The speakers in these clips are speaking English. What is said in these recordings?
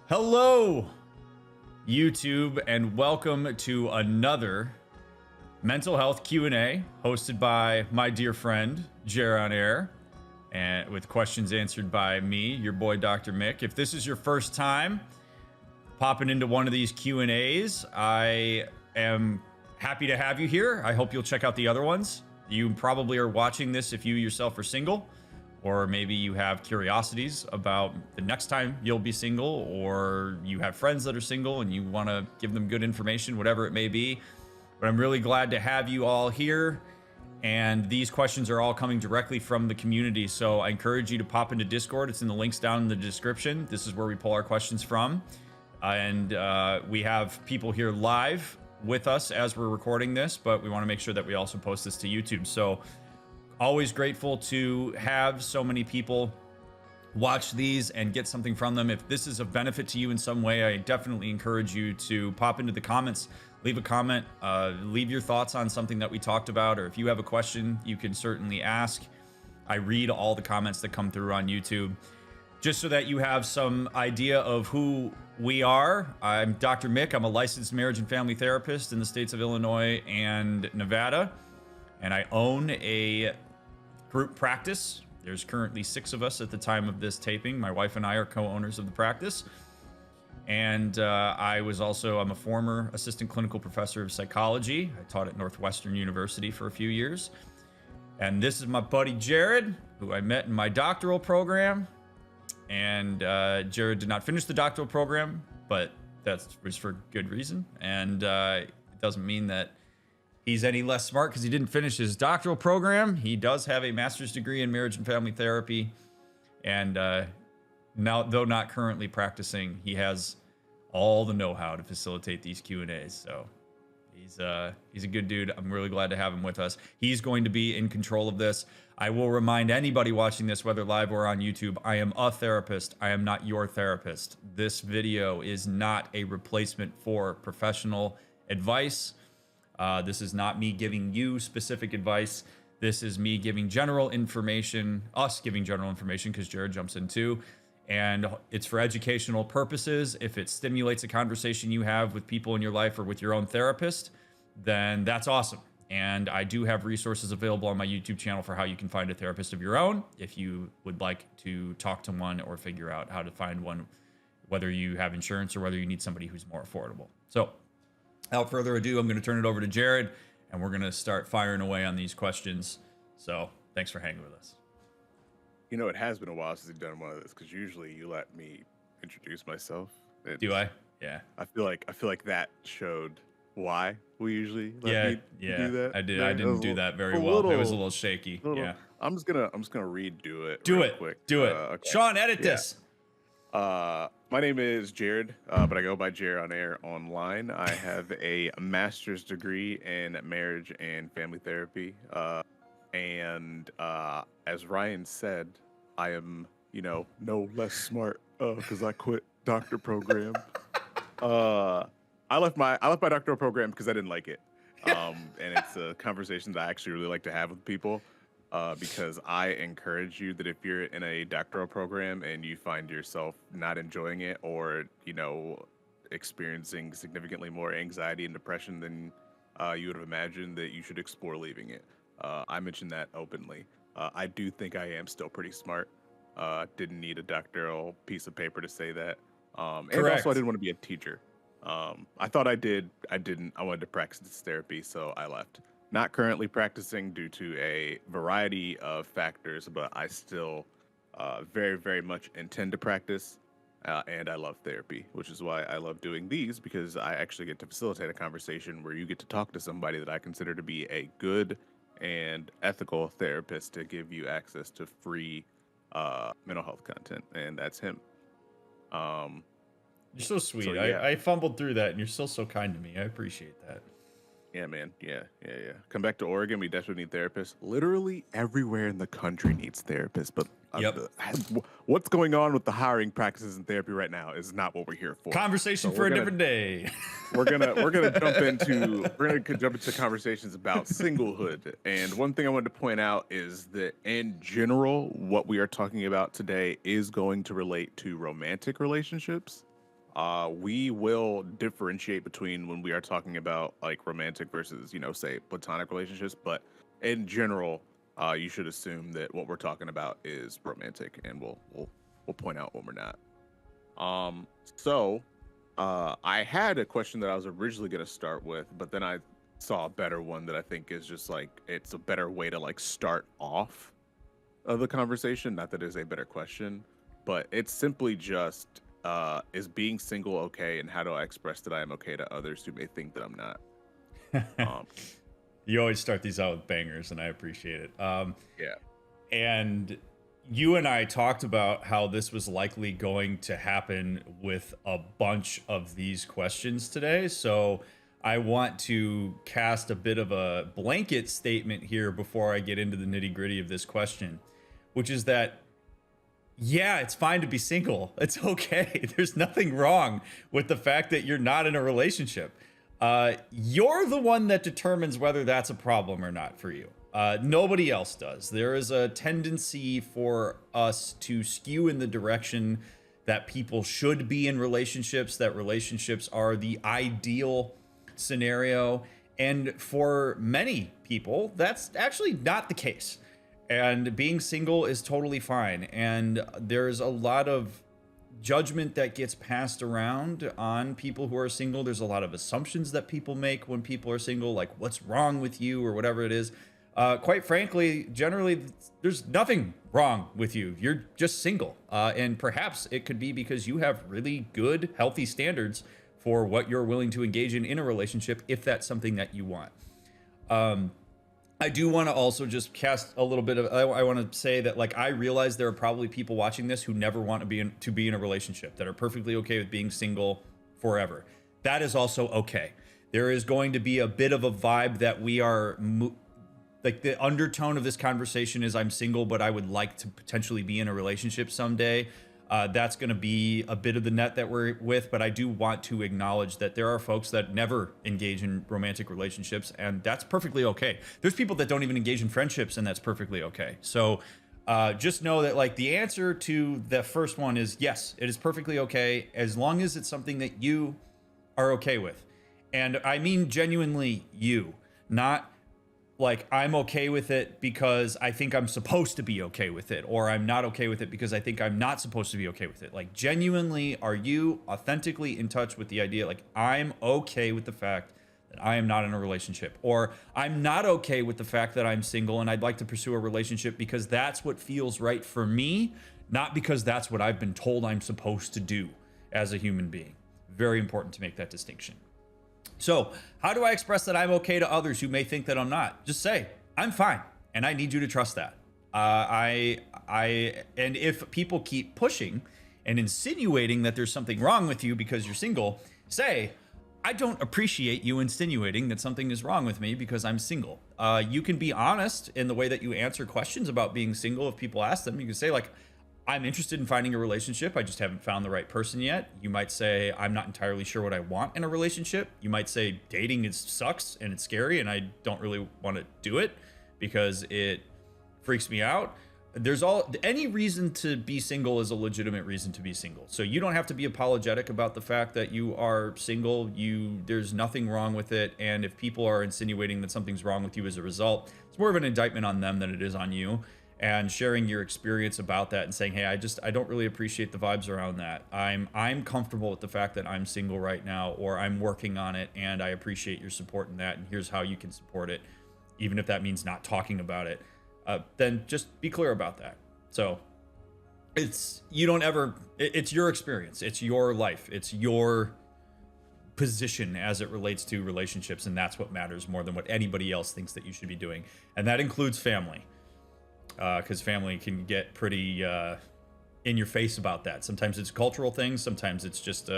Hello, YouTube, and welcome to another mental health Q&A hosted by my dear friend, Jer on Air, and with questions answered by me, your boy, Dr. Mick. If this is your first time popping into one of these Q&As, I am happy to have you here. I hope you'll check out the other ones. You probably are watching this if you yourself are single, or maybe you have curiosities about the next time you'll be single, or you have friends that are single and you want to give them good information, whatever it may be. But I'm really glad to have you all here. And these questions are all coming directly from the community. So I encourage you to pop into Discord. It's in the links down in the description. This is where we pull our questions from. And we have people here live with us as we're recording this, but we want to make sure that we also post this to YouTube. So always grateful to have so many people watch these and get something from them. If this is of benefit to you in some way, I definitely encourage you to pop into the comments, leave a comment, leave your thoughts on something that we talked about, or if you have a question, you can certainly ask. I read all the comments that come through on YouTube. Just so that you have some idea of who we are, I'm Dr. Mick. I'm a licensed marriage and family therapist in the states of Illinois and Nevada, and I own a group practice. There's currently 6 of us at the time of this taping. My wife and I are co-owners of the practice. And I'm a former assistant clinical professor of psychology. I taught at Northwestern University for a few years. And this is my buddy Jared, who I met in my doctoral program. And Jared did not finish the doctoral program, but that was for good reason. And it doesn't mean that he's any less smart because he didn't finish his doctoral program. He does have a master's degree in marriage and family therapy. And now, though not currently practicing, he has all the know-how to facilitate these Q&As. So he's a good dude. I'm really glad to have him with us. He's going to be in control of this. I will remind anybody watching this, whether live or on YouTube, I am a therapist. I am not your therapist. This video is not a replacement for professional advice. This is not me giving you specific advice. This is me giving general information, us giving general information, because Jared jumps in too. And it's for educational purposes. If it stimulates a conversation you have with people in your life or with your own therapist, then that's awesome. And I do have resources available on my YouTube channel for how you can find a therapist of your own if you would like to talk to one or figure out how to find one, whether you have insurance or whether you need somebody who's more affordable. So without further ado, I'm going to turn it over to Jared, and we're going to start firing away on these questions. So thanks for hanging with us. You know, it has been a while since you've done one of this, because usually you let me introduce myself. Do I? Yeah. I feel like that showed why we usually let me do that. I did. I didn't do that very well. It was a little shaky. Yeah. I'm just gonna redo it. Do real it. Quick. Do it. Okay. Sean, edit this. My name is Jared, but I go by Jared on Air online. I have a master's degree in marriage and family therapy. And as Ryan said, I am, no less smart because I quit doctor program. I left my doctoral program because I didn't like it. And it's a conversation that I actually really like to have with people. Because I encourage you that if you're in a doctoral program and you find yourself not enjoying it, or experiencing significantly more anxiety and depression than you would have imagined, that you should explore leaving it. I mentioned that openly. I do think I am still pretty smart. Didn't need a doctoral piece of paper to say that. And also I didn't want to be a teacher. I thought I did. I didn't. I wanted to practice therapy, so I left. Not currently practicing due to a variety of factors, but I still very, very much intend to practice. And I love therapy, which is why I love doing these, because I actually get to facilitate a conversation where you get to talk to somebody that I consider to be a good and ethical therapist to give you access to free mental health content. And that's him. You're so sweet. So, yeah. I fumbled through that, and you're still so kind to me. I appreciate that. Yeah, man. Yeah. Come back to Oregon. We definitely need therapists. Literally everywhere in the country needs therapists. But what's going on with the hiring practices in therapy right now is not what we're here for. Conversation for a different day. We're gonna jump into conversations about singlehood. And one thing I wanted to point out is that in general, what we are talking about today is going to relate to romantic relationships. we will differentiate between when we are talking about like romantic versus, say platonic relationships. But in general, you should assume that what we're talking about is romantic, and we'll point out when we're not. So I had a question that I was originally going to start with, but then I saw a better one that I think is just like it's a better way to like start off of the conversation. Not that it's a better question, but it's simply just is being single okay, and how do I express that I am okay to others who may think that I'm not? Um, You always start these out with bangers, and I appreciate it. yeah. And you and I talked about how this was likely going to happen with a bunch of these questions today. So I want to cast a bit of a blanket statement here before I get into the nitty gritty of this question, which is that, yeah, it's fine to be single. It's okay. There's nothing wrong with the fact that you're not in a relationship. You're the one that determines whether that's a problem or not for you. Nobody else does. There is a tendency for us to skew in the direction that people should be in relationships, that relationships are the ideal scenario. And for many people, that's actually not the case. And being single is totally fine. And there's a lot of judgment that gets passed around on people who are single. There's a lot of assumptions that people make when people are single, like what's wrong with you or whatever it is. Quite frankly, generally, there's nothing wrong with you. You're just single. And perhaps it could be because you have really good, healthy standards for what you're willing to engage in a relationship, if that's something that you want. I do want to also just cast a little bit of, I want to say that, like, I realize there are probably people watching this who never want to be in a relationship, that are perfectly okay with being single forever. That is also okay. There is going to be a bit of a vibe that we are, like, the undertone of this conversation is I'm single, but I would like to potentially be in a relationship someday. That's going to be a bit of the net that we're with, but I do want to acknowledge that there are folks that never engage in romantic relationships, and that's perfectly okay. There's people that don't even engage in friendships, and that's perfectly okay. So just know that, like, the answer to the first one is yes, it is perfectly okay, as long as it's something that you are okay with. And I mean genuinely you, not like I'm okay with it because I think I'm supposed to be okay with it, or I'm not okay with it because I think I'm not supposed to be okay with it. Like, genuinely, are you authentically in touch with the idea, like, I'm okay with the fact that I am not in a relationship, or I'm not okay with the fact that I'm single and I'd like to pursue a relationship because that's what feels right for me, not because that's what I've been told I'm supposed to do as a human being. Very important to make that distinction. So, how do I express that I'm okay to others who may think that I'm not? Just say, I'm fine, and I need you to trust that. And if people keep pushing and insinuating that there's something wrong with you because you're single, say, I don't appreciate you insinuating that something is wrong with me because I'm single. You can be honest in the way that you answer questions about being single. If people ask them, you can say, like, I'm interested in finding a relationship. I just haven't found the right person yet. You might say, I'm not entirely sure what I want in a relationship. You might say, dating sucks and it's scary and I don't really want to do it because it freaks me out. Any reason to be single is a legitimate reason to be single. So you don't have to be apologetic about the fact that you are single. There's nothing wrong with it. And if people are insinuating that something's wrong with you as a result, it's more of an indictment on them than it is on you. And sharing your experience about that and saying, hey, I don't really appreciate the vibes around that. I'm comfortable with the fact that I'm single right now, or I'm working on it, and I appreciate your support in that, and here's how you can support it, even if that means not talking about it. Then just be clear about that. So it's your experience, it's your life, it's your position as it relates to relationships, and that's what matters more than what anybody else thinks that you should be doing. And that includes family. Because family can get pretty in your face about that. Sometimes it's cultural things. Sometimes it's just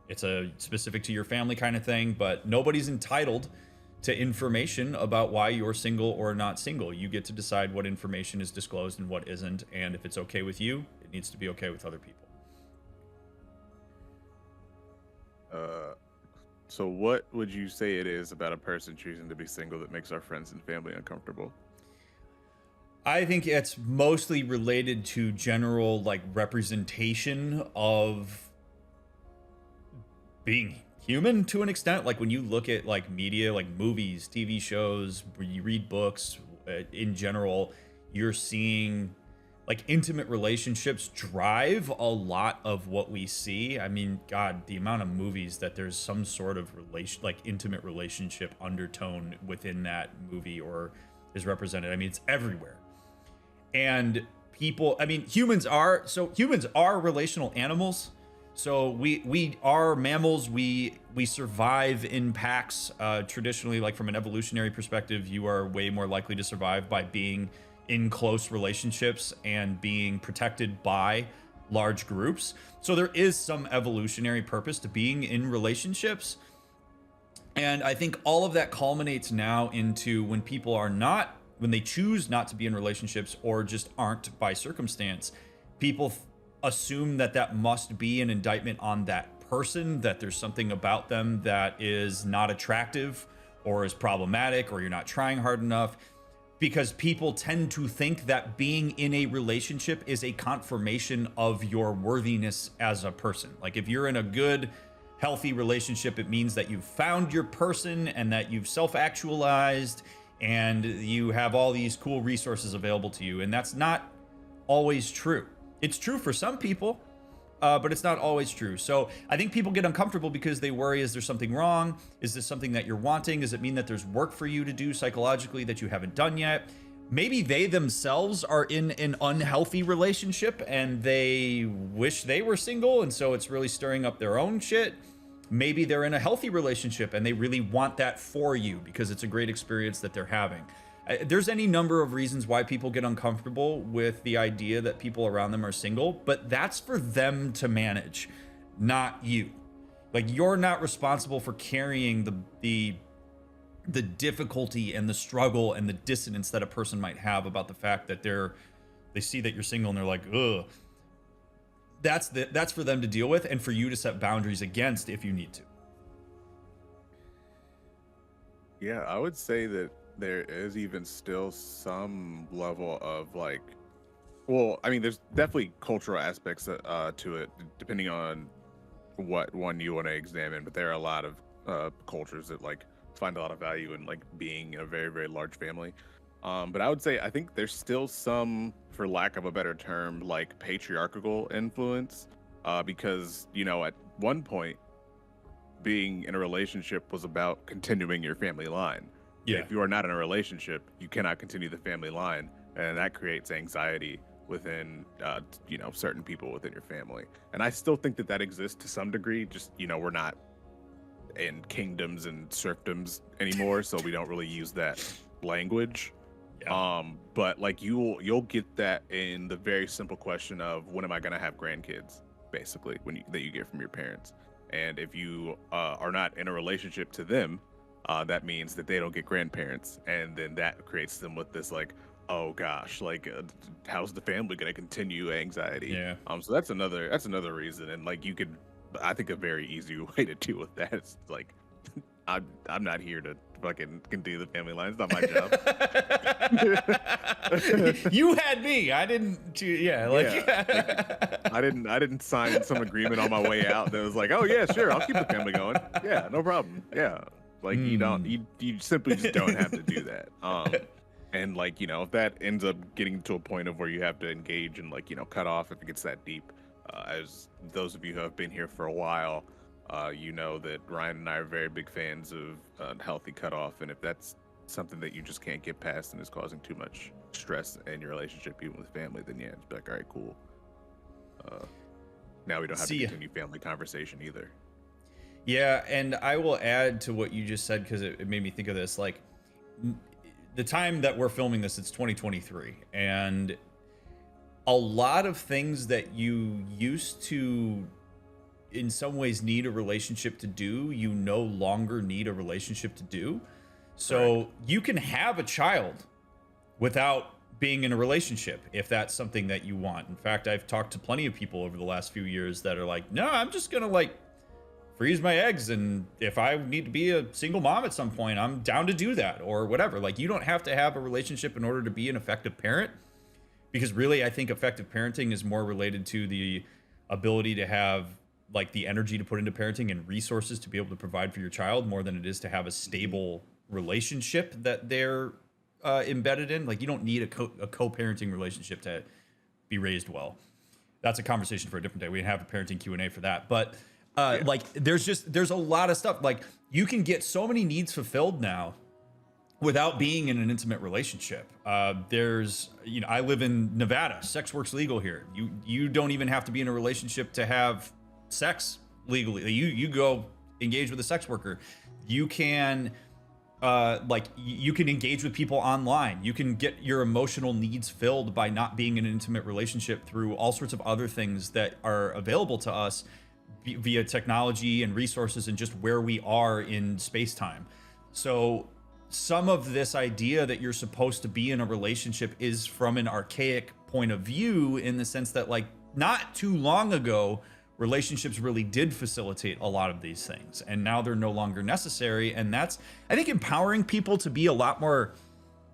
it's a specific to your family kind of thing. But nobody's entitled to information about why you're single or not single. You get to decide what information is disclosed and what isn't. And if it's okay with you, it needs to be okay with other people. So what would you say it is about a person choosing to be single that makes our friends and family uncomfortable? I think it's mostly related to general, like, representation of being human to an extent. Like when you look at like media, like movies, TV shows, where you read books, in general, you're seeing like intimate relationships drive a lot of what we see. I mean, God, the amount of movies that there's some sort of like intimate relationship undertone within that movie or is represented. I mean, it's everywhere. And people, I mean, humans are relational animals. So we are mammals. We survive in packs. Traditionally, like from an evolutionary perspective, you are way more likely to survive by being in close relationships and being protected by large groups. So there is some evolutionary purpose to being in relationships. And I think all of that culminates now into when people are not, when they choose not to be in relationships or just aren't by circumstance, people assume that that must be an indictment on that person, that there's something about them that is not attractive or is problematic, or you're not trying hard enough, because people tend to think that being in a relationship is a confirmation of your worthiness as a person. Like if you're in a good, healthy relationship, it means that you've found your person and that you've self-actualized and you have all these cool resources available to you. And that's not always true. It's true for some people, but it's not always true. So I think people get uncomfortable because they worry, is there something wrong? Is this something that you're wanting? Does it mean that there's work for you to do psychologically that you haven't done yet? Maybe they themselves are in an unhealthy relationship and they wish they were single, and so it's really stirring up their own shit. Maybe they're in a healthy relationship and they really want that for you because it's a great experience that they're having. There's any number of reasons why people get uncomfortable with the idea that people around them are single, but that's for them to manage, not you. Like you're not responsible for carrying the difficulty and the struggle and the dissonance that a person might have about the fact that they see that you're single and they're like, ugh. That's for them to deal with and for you to set boundaries against if you need to. Yeah, I would say that there is even still some level of like, well, I mean, there's definitely cultural aspects to it, depending on what one you want to examine. But there are a lot of cultures that like find a lot of value in like being in a very, very large family. But I would say I think there's still some, for lack of a better term, like patriarchal influence, because you know at one point being in a relationship was about continuing your family line. Yeah. If you are not in a relationship, you cannot continue the family line, and that creates anxiety within, certain people within your family. And I still think that exists to some degree. Just we're not in kingdoms and serfdoms anymore, so we don't really use that language. Yeah. But like you'll get that in the very simple question of when am I going to have grandkids, basically, that you get from your parents. And if you are not in a relationship to them, that means that they don't get grandparents, and then that creates them with this like, oh gosh, like how's the family going to continue anxiety? Yeah. So that's another reason, and like I think a very easy way to deal with that is like, I'm not here to fucking continue the family line. It's not my job. You had me. I didn't. Yeah. Like I didn't sign some agreement on my way out that was like, oh yeah, sure, I'll keep the family going. Yeah, no problem. Yeah. Like you simply just don't have to do that. And like, if that ends up getting to a point of where you have to engage and like, cut off if it gets that deep, as those of you who have been here for a while, you know that Ryan and I are very big fans of healthy cutoff. And if that's something that you just can't get past and is causing too much stress in your relationship, even with family, then yeah, it's like, all right, cool. Now we don't have to continue family conversation either. Yeah, and I will add to what you just said because it made me think of this. Like, the time that we're filming this, it's 2023, and a lot of things that you used to, in some ways, need a relationship to do, you no longer need a relationship to do. So you can have a child without being in a relationship if that's something that you want. In fact, I've talked to plenty of people over the last few years that are like, no, I'm just gonna like freeze my eggs, and if I need to be a single mom at some point, I'm down to do that, or whatever. Like, you don't have to have a relationship in order to be an effective parent, because really I think effective parenting is more related to the ability to have like the energy to put into parenting and resources to be able to provide for your child more than it is to have a stable relationship that they're embedded in. Like you don't need a co-parenting relationship to be raised well. That's a conversation for a different day. We have a parenting Q&A for that. But like there's a lot of stuff. Like you can get so many needs fulfilled now without being in an intimate relationship. There's, I live in Nevada. Sex work's legal here. You don't even have to be in a relationship to have sex legally. You go engage with a sex worker. You can you can engage with people online. You can get your emotional needs filled by not being in an intimate relationship through all sorts of other things that are available to us via technology and resources and just where we are in space-time. So some of this idea that you're supposed to be in a relationship is from an archaic point of view, in the sense that like not too long ago, relationships really did facilitate a lot of these things, and now they're no longer necessary. And that's, I think, empowering people to be a lot more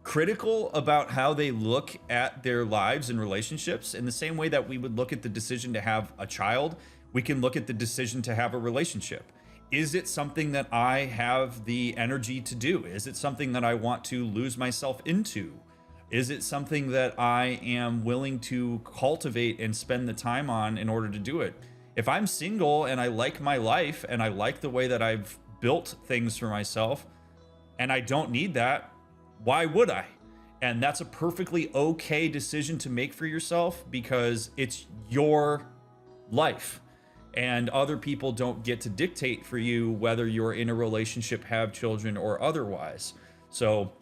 critical about how they look at their lives and relationships. In the same way that we would look at the decision to have a child, we can look at the decision to have a relationship. Is it something that I have the energy to do? Is it something that I want to lose myself into? Is it something that I am willing to cultivate and spend the time on in order to do it? If I'm single and I like my life and I like the way that I've built things for myself and I don't need that, why would I? And that's a perfectly okay decision to make for yourself, because it's your life. And other people don't get to dictate for you whether you're in a relationship, have children, or otherwise. So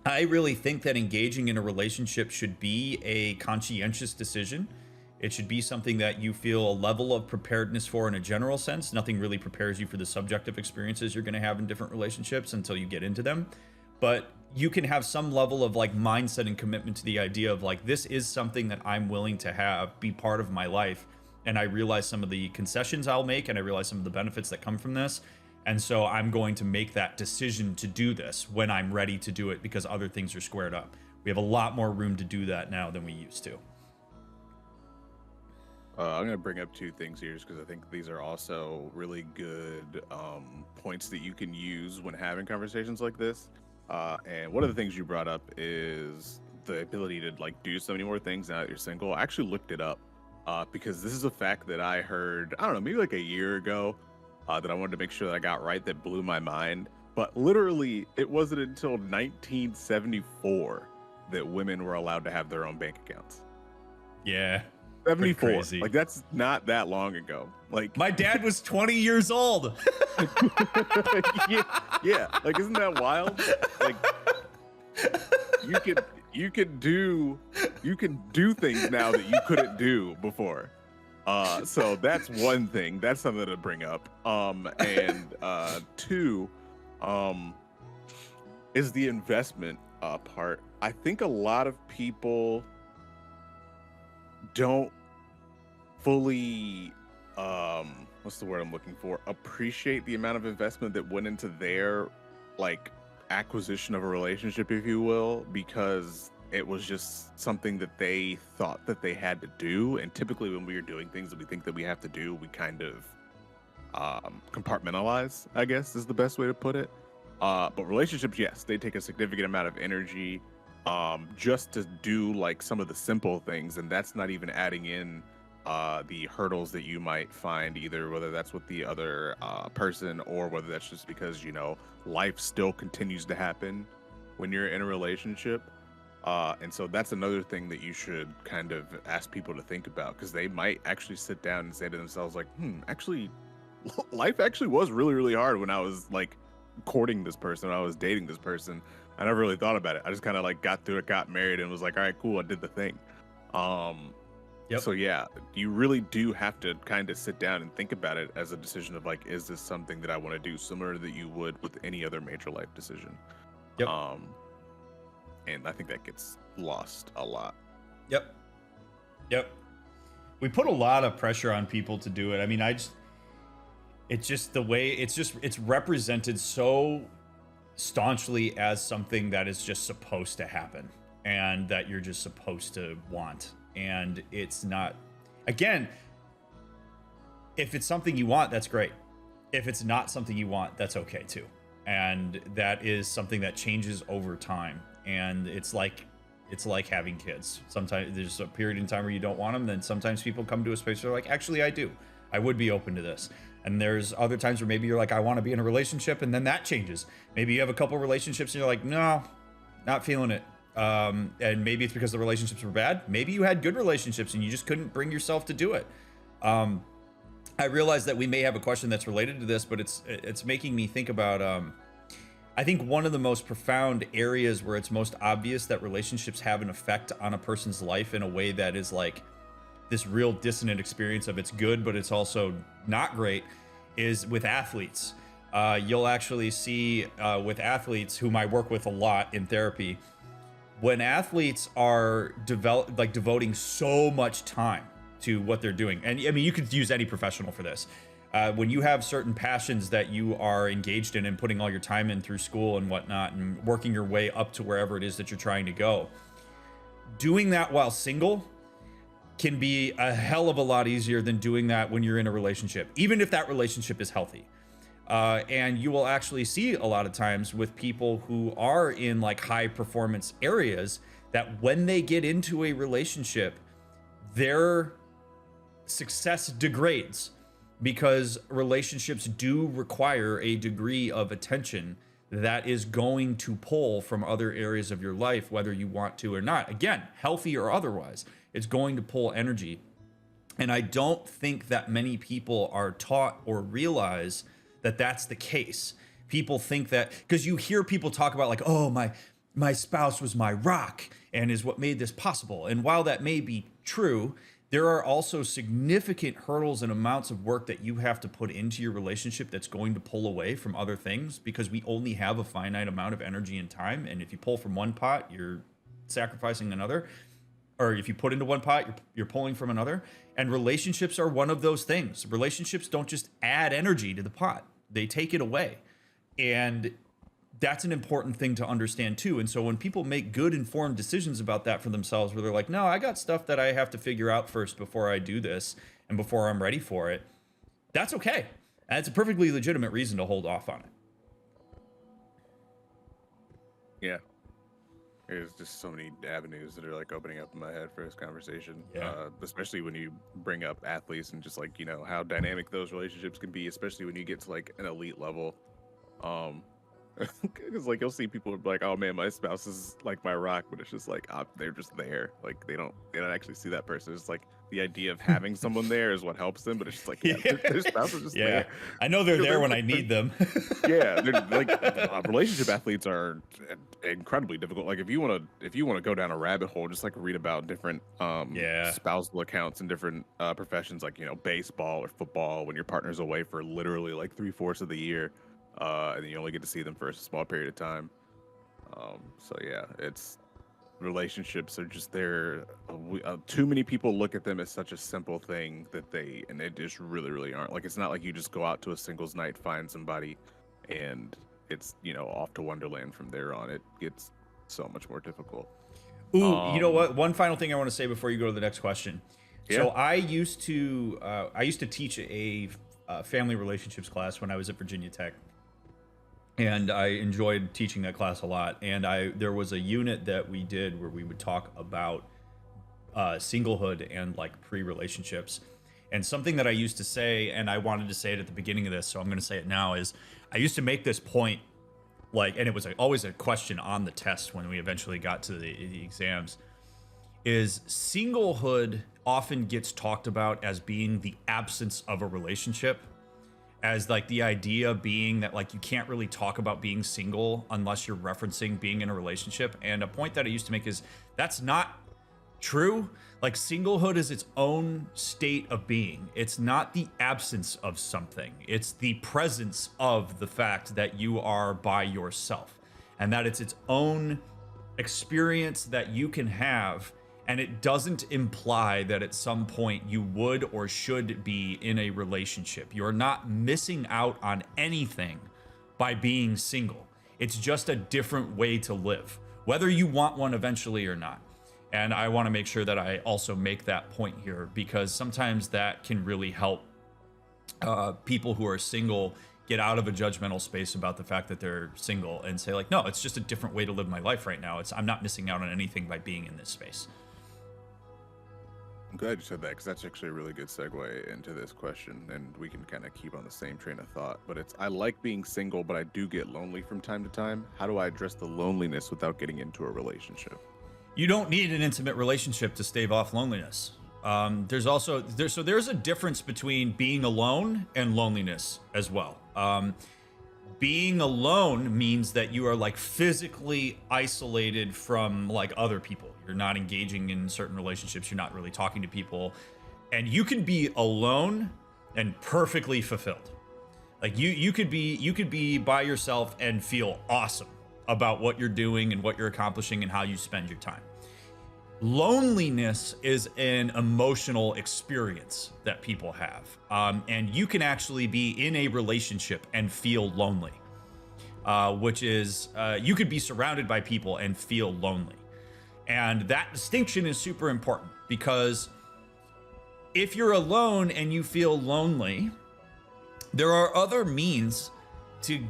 I really think that engaging in a relationship should be a conscientious decision. It should be something that you feel a level of preparedness for in a general sense. Nothing really prepares you for the subjective experiences you're going to have in different relationships until you get into them. But you can have some level of like mindset and commitment to the idea of like, this is something that I'm willing to have be part of my life. And I realize some of the concessions I'll make, and I realize some of the benefits that come from this. And so I'm going to make that decision to do this when I'm ready to do it, because other things are squared up. We have a lot more room to do that now than we used to. I'm going to bring up two things here because I think these are also really good points that you can use when having conversations like this. And one of the things you brought up is the ability to like do so many more things now that you're single. I actually looked it up because this is a fact that I heard, I don't know, maybe like a year ago that I wanted to make sure that I got right, that blew my mind. But literally, it wasn't until 1974 that women were allowed to have their own bank accounts. Yeah. 74. Crazy. Like, that's not that long ago. Like, my dad was 20 years old. yeah. Like, isn't that wild? Like, you can do things now that you couldn't do before. So that's one thing. That's something to bring up. And two, is the investment part. I think a lot of people don't fully what's the word I'm looking for, appreciate the amount of investment that went into their like acquisition of a relationship, if you will, because it was just something that they thought that they had to do. And typically when we are doing things that we think that we have to do, we kind of compartmentalize, I guess is the best way to put it. But relationships, yes, they take a significant amount of energy just to do like some of the simple things, and that's not even adding in the hurdles that you might find, either whether that's with the other person or whether that's just because, you know, life still continues to happen when you're in a relationship. And so that's another thing that you should kind of ask people to think about, because they might actually sit down and say to themselves like, actually, life actually was really, really hard when I was like courting this person, when I was dating this person. I never really thought about it. I just kind of like got through it, got married, and was like, all right, cool, I did the thing. Yep. So yeah, you really do have to kind of sit down and think about it as a decision of like, is this something that I want to do, similar to that you would with any other major life decision. Yep. And I think that gets lost a lot. Yep. We put a lot of pressure on people to do it. I mean, it's just the way it's represented so staunchly as something that is just supposed to happen and that you're just supposed to want. And it's not, again, if it's something you want, that's great. If it's not something you want, that's okay too. And that is something that changes over time. And it's like having kids. Sometimes there's a period in time where you don't want them. Then sometimes people come to a space where they're like, actually, I do. I would be open to this. And there's other times where maybe you're like, I want to be in a relationship, and then that changes. Maybe you have a couple relationships and you're like, no, not feeling it. And maybe it's because the relationships were bad. Maybe you had good relationships and you just couldn't bring yourself to do it. I realize that we may have a question that's related to this, but it's making me think about, I think one of the most profound areas where it's most obvious that relationships have an effect on a person's life in a way that is like this real dissonant experience of it's good, but it's also not great, is with athletes. You'll actually see with athletes whom I work with a lot in therapy, when athletes are devoting so much time to what they're doing. And I mean, you could use any professional for this. When you have certain passions that you are engaged in and putting all your time in through school and whatnot and working your way up to wherever it is that you're trying to go, doing that while single can be a hell of a lot easier than doing that when you're in a relationship, even if that relationship is healthy. And you will actually see a lot of times with people who are in like high performance areas that when they get into a relationship, their success degrades, because relationships do require a degree of attention that is going to pull from other areas of your life, whether you want to or not. Again, healthy or otherwise, it's going to pull energy. And I don't think that many people are taught or realize that that's the case. People think that, because you hear people talk about like, oh, my spouse was my rock and is what made this possible. And while that may be true, there are also significant hurdles and amounts of work that you have to put into your relationship that's going to pull away from other things, because we only have a finite amount of energy and time. And if you pull from one pot, you're sacrificing another. Or if you put into one pot, you're pulling from another. And relationships are one of those things. Relationships don't just add energy to the pot, they take it away. And that's an important thing to understand too. And so when people make good informed decisions about that for themselves, where they're like, no, I got stuff that I have to figure out first before I do this and before I'm ready for it, that's okay. And it's a perfectly legitimate reason to hold off on it. Yeah. There's just so many avenues that are like opening up in my head for this conversation. Yeah. Especially when you bring up athletes and just like, you know, how dynamic those relationships can be, especially when you get to like an elite level. Because like you'll see people be like, oh man, my spouse is like my rock, but it's just like they're just there. Like they don't actually see that person. It's like the idea of having someone there is what helps them, but it's just like their spouse is just there. I know they're there when I need them. Yeah, they're like relationship athletes are incredibly difficult. Like if you want to go down a rabbit hole, just like read about different spousal accounts in different professions, like, you know, baseball or football, when your partner's away for literally like 3/4 of the year. And you only get to see them for a small period of time. So yeah, it's relationships are just there. Too many people look at them as such a simple thing that they just really, really aren't. Like, it's not like you just go out to a singles night, find somebody, and it's, you know, off to Wonderland from there on. It gets so much more difficult. Ooh, you know what? One final thing I want to say before you go to the next question. Yeah. So I used to teach a family relationships class when I was at Virginia Tech. And I enjoyed teaching that class a lot. And there was a unit that we did where we would talk about singlehood and like pre-relationships. And something that I used to say, and I wanted to say it at the beginning of this, so I'm going to say it now, is I used to make this point, like, and it was always a question on the test when we eventually got to the exams, is singlehood often gets talked about as being the absence of a relationship. As like the idea being that like you can't really talk about being single unless you're referencing being in a relationship. And a point that I used to make is that's not true. Like singlehood is its own state of being. It's not the absence of something. It's the presence of the fact that you are by yourself, and that it's its own experience that you can have. And it doesn't imply that at some point you would or should be in a relationship. You're not missing out on anything by being single. It's just a different way to live, whether you want one eventually or not. And I want to make sure that I also make that point here, because sometimes that can really help people who are single get out of a judgmental space about the fact that they're single and say like, no, it's just a different way to live my life right now. I'm not missing out on anything by being in this space. I'm glad you said that, because that's actually a really good segue into this question, and we can kind of keep on the same train of thought. But I like being single, but I do get lonely from time to time. How do I address the loneliness without getting into a relationship? You don't need an intimate relationship to stave off loneliness. There's a difference between being alone and loneliness as well. Being alone means that you are like physically isolated from like other people. You're not engaging in certain relationships. You're not really talking to people, and you can be alone and perfectly fulfilled. Like you could be by yourself and feel awesome about what you're doing and what you're accomplishing and how you spend your time. Loneliness is an emotional experience that people have. And you can actually be in a relationship and feel lonely, which is you could be surrounded by people and feel lonely. And that distinction is super important, because if you're alone and you feel lonely, there are other means to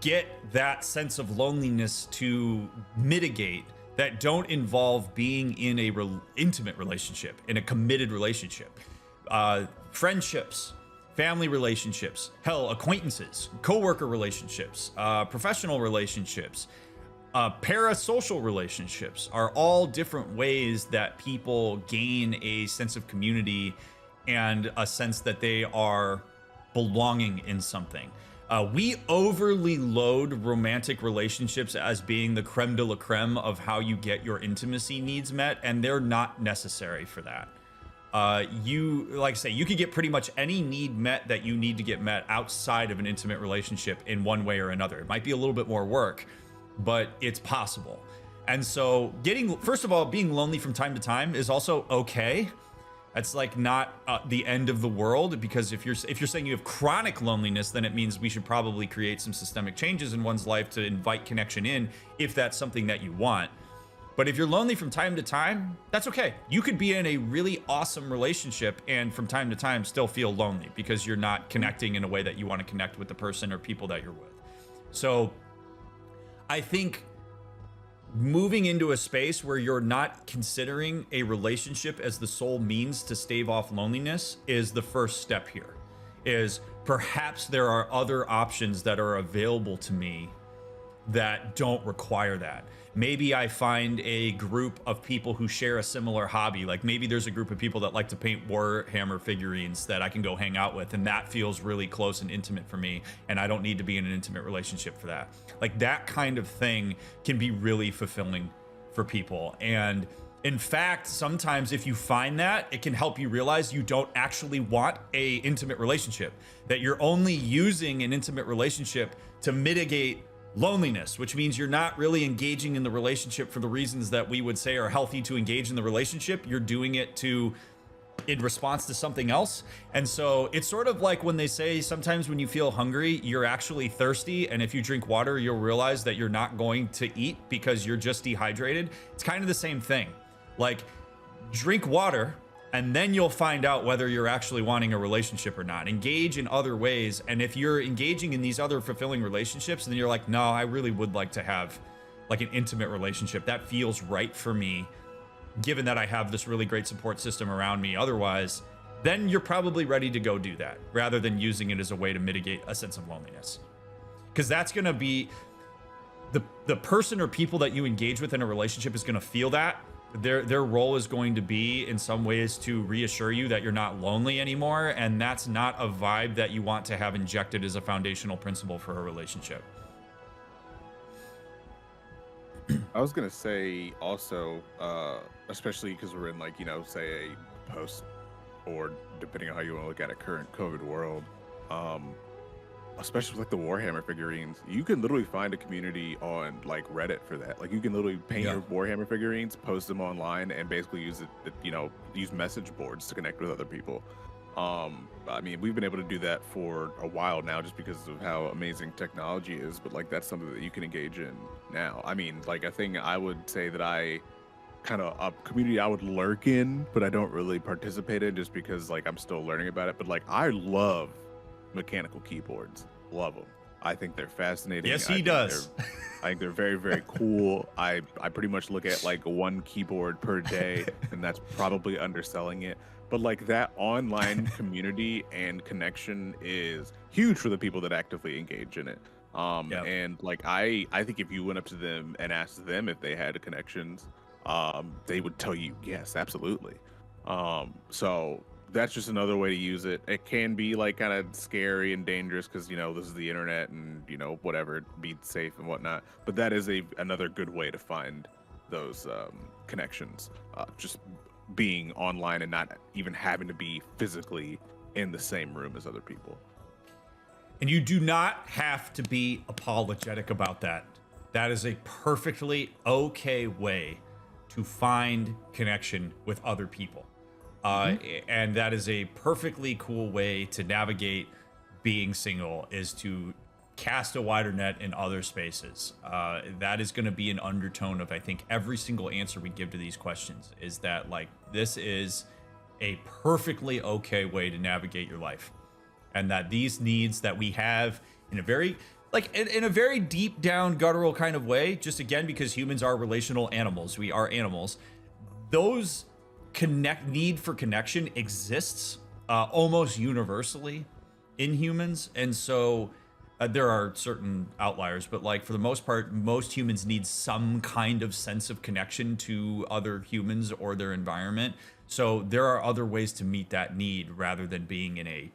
get that sense of loneliness to mitigate that don't involve being in a intimate relationship, in a committed relationship. Friendships, family relationships, hell, acquaintances, coworker relationships, professional relationships, parasocial relationships are all different ways that people gain a sense of community and a sense that they are belonging in something. We overly load romantic relationships as being the creme de la creme of how you get your intimacy needs met, and they're not necessary for that. Like I say, you could get pretty much any need met that you need to get met outside of an intimate relationship in one way or another. It might be a little bit more work, but it's possible. And so first of all, being lonely from time to time is also okay. That's like not the end of the world, because if you're saying you have chronic loneliness, then it means we should probably create some systemic changes in one's life to invite connection in, if that's something that you want. But if you're lonely from time to time, that's okay. You could be in a really awesome relationship and from time to time still feel lonely because you're not connecting in a way that you want to connect with the person or people that you're with. So I think moving into a space where you're not considering a relationship as the sole means to stave off loneliness is the first step here. Is perhaps there are other options that are available to me that don't require that. Maybe I find a group of people who share a similar hobby. Like maybe there's a group of people that like to paint Warhammer figurines that I can go hang out with, and that feels really close and intimate for me, and I don't need to be in an intimate relationship for that. Like that kind of thing can be really fulfilling for people. And in fact, sometimes if you find that, it can help you realize you don't actually want a intimate relationship, that you're only using an intimate relationship to mitigate loneliness, which means you're not really engaging in the relationship for the reasons that we would say are healthy to engage in the relationship. You're doing it in response to something else. And so it's sort of like when they say sometimes when you feel hungry, you're actually thirsty. And if you drink water, you'll realize that you're not going to eat because you're just dehydrated. It's kind of the same thing. Like drink water, and then you'll find out whether you're actually wanting a relationship or not. Engage in other ways. And if you're engaging in these other fulfilling relationships, then you're like, no, I really would like to have like an intimate relationship. That feels right for me, given that I have this really great support system around me. Otherwise, then you're probably ready to go do that rather than using it as a way to mitigate a sense of loneliness. Because that's going to be the person or people that you engage with in a relationship is going to feel that. Their role is going to be in some ways to reassure you that you're not lonely anymore, and that's not a vibe that you want to have injected as a foundational principle for a relationship. I was gonna say also, especially because we're in like, say a post, or depending on how you want to look at it, current COVID world, especially with like the Warhammer figurines, you can literally find a community on like Reddit for that. Like you can literally paint your Warhammer figurines, post them online, and basically use use message boards to connect with other people. I mean, we've been able to do that for a while now just because of how amazing technology is, but like that's something that you can engage in now. I mean, like a thing I would say that a community I would lurk in, but I don't really participate in just because like I'm still learning about it. But like I love mechanical keyboards. Love them. I think they're fascinating. Yes, he does. I think they're very, very cool. I pretty much look at like one keyboard per day, and that's probably underselling it. But like that online community and connection is huge for the people that actively engage in it. And like I think if you went up to them and asked them if they had connections, they would tell you yes, absolutely. So that's just another way to use it. It can be like kind of scary and dangerous because this is the internet and whatever, be safe and whatnot. But that is another good way to find those connections. Just being online and not even having to be physically in the same room as other people. And you do not have to be apologetic about that. That is a perfectly okay way to find connection with other people. And that is a perfectly cool way to navigate being single, is to cast a wider net in other spaces. That is going to be an undertone of, I think, every single answer we give to these questions, is that like this is a perfectly okay way to navigate your life. And that these needs that we have in a very in a very deep down guttural kind of way, just again because humans are relational animals, we are animals, those need for connection exists almost universally in humans. And so there are certain outliers, but like for the most part, most humans need some kind of sense of connection to other humans or their environment. So there are other ways to meet that need rather than being in a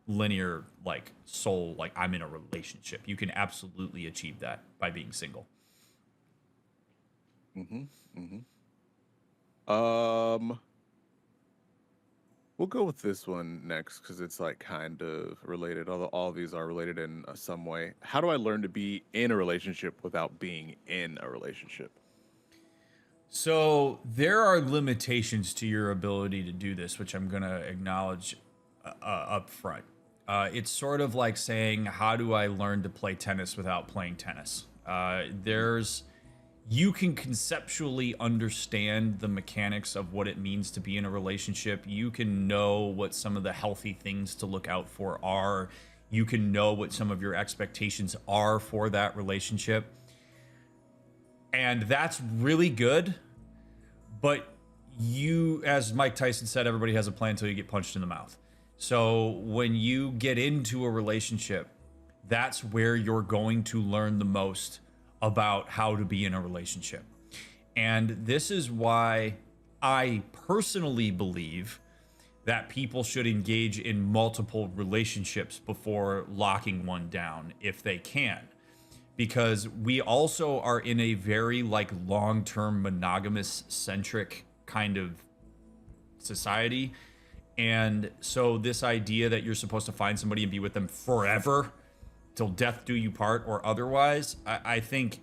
linear like soul, like I'm in a relationship. You can absolutely achieve that by being single. We'll go with this one next because it's like kind of related. Although all of these are related in some way. How do I learn to be in a relationship without being in a relationship? So there are limitations to your ability to do this, which I'm going to acknowledge up front. It's sort of like saying, how do I learn to play tennis without playing tennis? You can conceptually understand the mechanics of what it means to be in a relationship. You can know what some of the healthy things to look out for are. You can know what some of your expectations are for that relationship. And that's really good. But you, as Mike Tyson said, everybody has a plan until you get punched in the mouth. So when you get into a relationship, that's where you're going to learn the most about how to be in a relationship. And this is why I personally believe that people should engage in multiple relationships before locking one down if they can. Because we also are in a very like long-term monogamous centric kind of society. And so this idea that you're supposed to find somebody and be with them forever till death do you part or otherwise, I think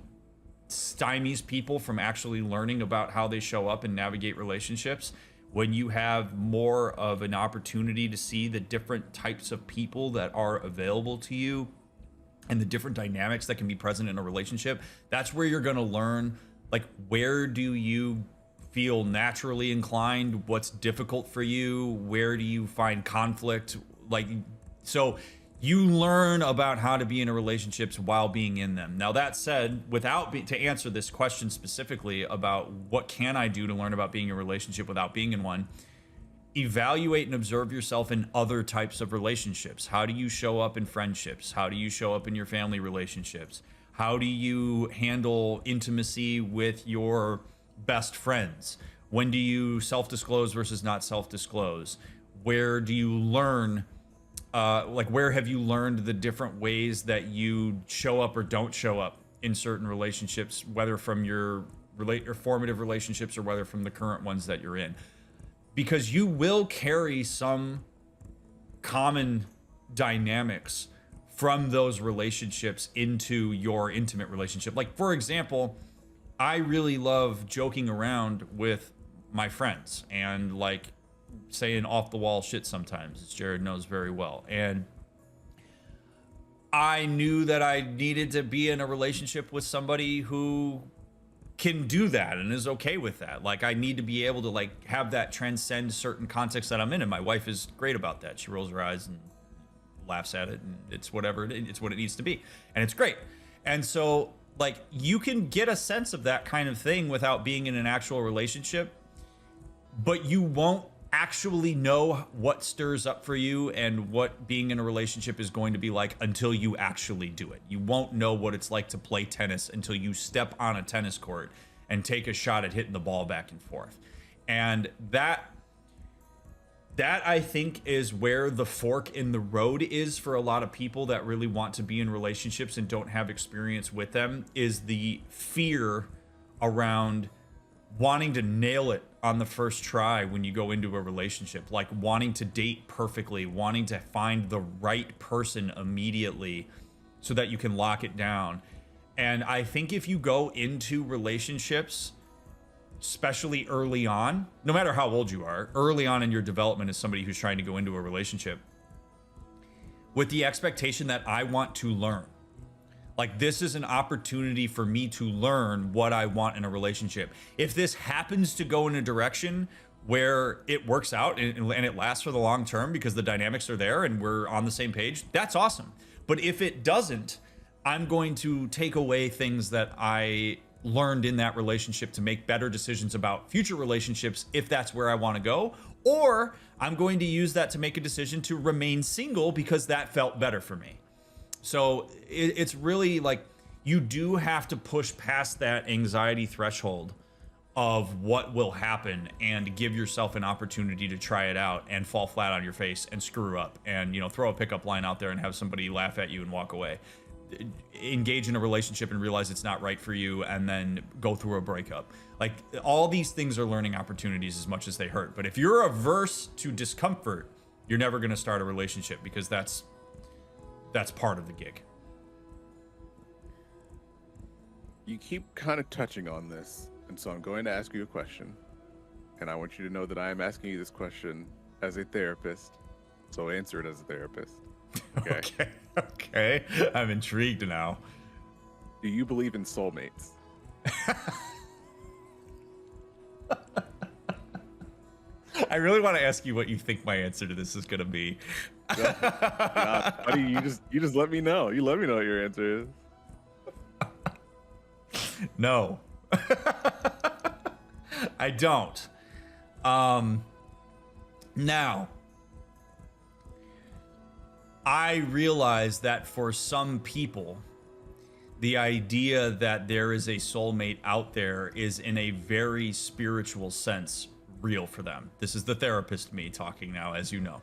stymies people from actually learning about how they show up and navigate relationships. When you have more of an opportunity to see the different types of people that are available to you and the different dynamics that can be present in a relationship, that's where you're going to learn, like, where do you feel naturally inclined, what's difficult for you, where do you find conflict, like, so you learn about how to be in a relationships while being in them. Now that said, to answer this question specifically about what can I do to learn about being in a relationship without being in one, evaluate and observe yourself in other types of relationships. How do you show up in friendships? How do you show up in your family relationships? How do you handle intimacy with your best friends? When do you self-disclose versus not self-disclose? Where do you learn, where have you learned the different ways that you show up or don't show up in certain relationships, whether from your formative relationships or whether from the current ones that you're in? Because you will carry some common dynamics from those relationships into your intimate relationship. Like, for example, I really love joking around with my friends and like saying off the wall shit sometimes, as Jared knows very well. And I knew that I needed to be in a relationship with somebody who can do that and is okay with that. Like, I need to be able to have that transcend certain contexts that I'm in, and my wife is great about that. She rolls her eyes and laughs at it, and it's whatever it's what it needs to be, and it's great. And so like you can get a sense of that kind of thing without being in an actual relationship, but you won't actually know what stirs up for you and what being in a relationship is going to be like until you actually do it. You won't know what it's like to play tennis until you step on a tennis court and take a shot at hitting the ball back and forth. And that I think is where the fork in the road is for a lot of people that really want to be in relationships and don't have experience with them, is the fear around wanting to nail it on the first try when you go into a relationship, like wanting to date perfectly, wanting to find the right person immediately so that you can lock it down. And I think if you go into relationships, especially early on, no matter how old you are, early on in your development as somebody who's trying to go into a relationship, with the expectation that I want to learn. Like, this is an opportunity for me to learn what I want in a relationship. If this happens to go in a direction where it works out and it lasts for the long term because the dynamics are there and we're on the same page, that's awesome. But if it doesn't, I'm going to take away things that I learned in that relationship to make better decisions about future relationships if that's where I want to go. Or I'm going to use that to make a decision to remain single because that felt better for me. So it's really like you do have to push past that anxiety threshold of what will happen and give yourself an opportunity to try it out and fall flat on your face and screw up and, you know, throw a pickup line out there and have somebody laugh at you and walk away. Engage in a relationship and realize it's not right for you and then go through a breakup. Like, all these things are learning opportunities as much as they hurt. But if you're averse to discomfort, you're never going to start a relationship because that's part of the gig. You keep kind of touching on this, and so I'm going to ask you a question. And I want you to know that I am asking you this question as a therapist, so answer it as a therapist. Okay? Okay. I'm intrigued now. Do you believe in soulmates? I really want to ask you what you think my answer to this is going to be. Buddy, you just let me know. You let me know what your answer is. No. I don't. Now, I realize that for some people, the idea that there is a soulmate out there is, in a very spiritual sense, real for them. This is the therapist me talking now, as you know.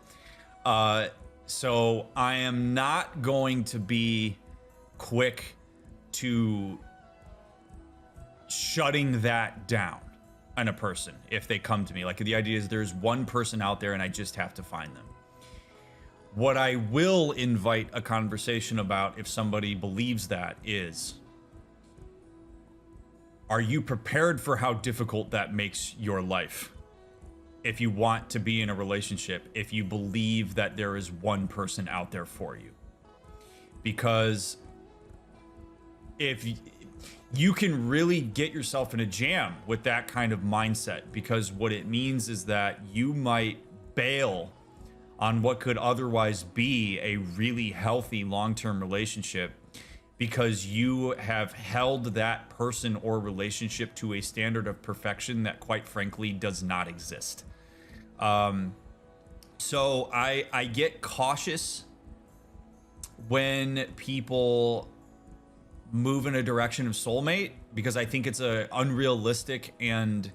So I am not going to be quick to shutting that down on a person if they come to me. Like, the idea is there's one person out there and I just have to find them. What I will invite a conversation about, if somebody believes that, is, are you prepared for how difficult that makes your life? If you want to be in a relationship, if you believe that there is one person out there for you. Because if you can really get yourself in a jam with that kind of mindset, because what it means is that you might bail on what could otherwise be a really healthy long-term relationship because you have held that person or relationship to a standard of perfection that, quite frankly, does not exist. So I get cautious when people move in a direction of soulmate, because I think it's a unrealistic and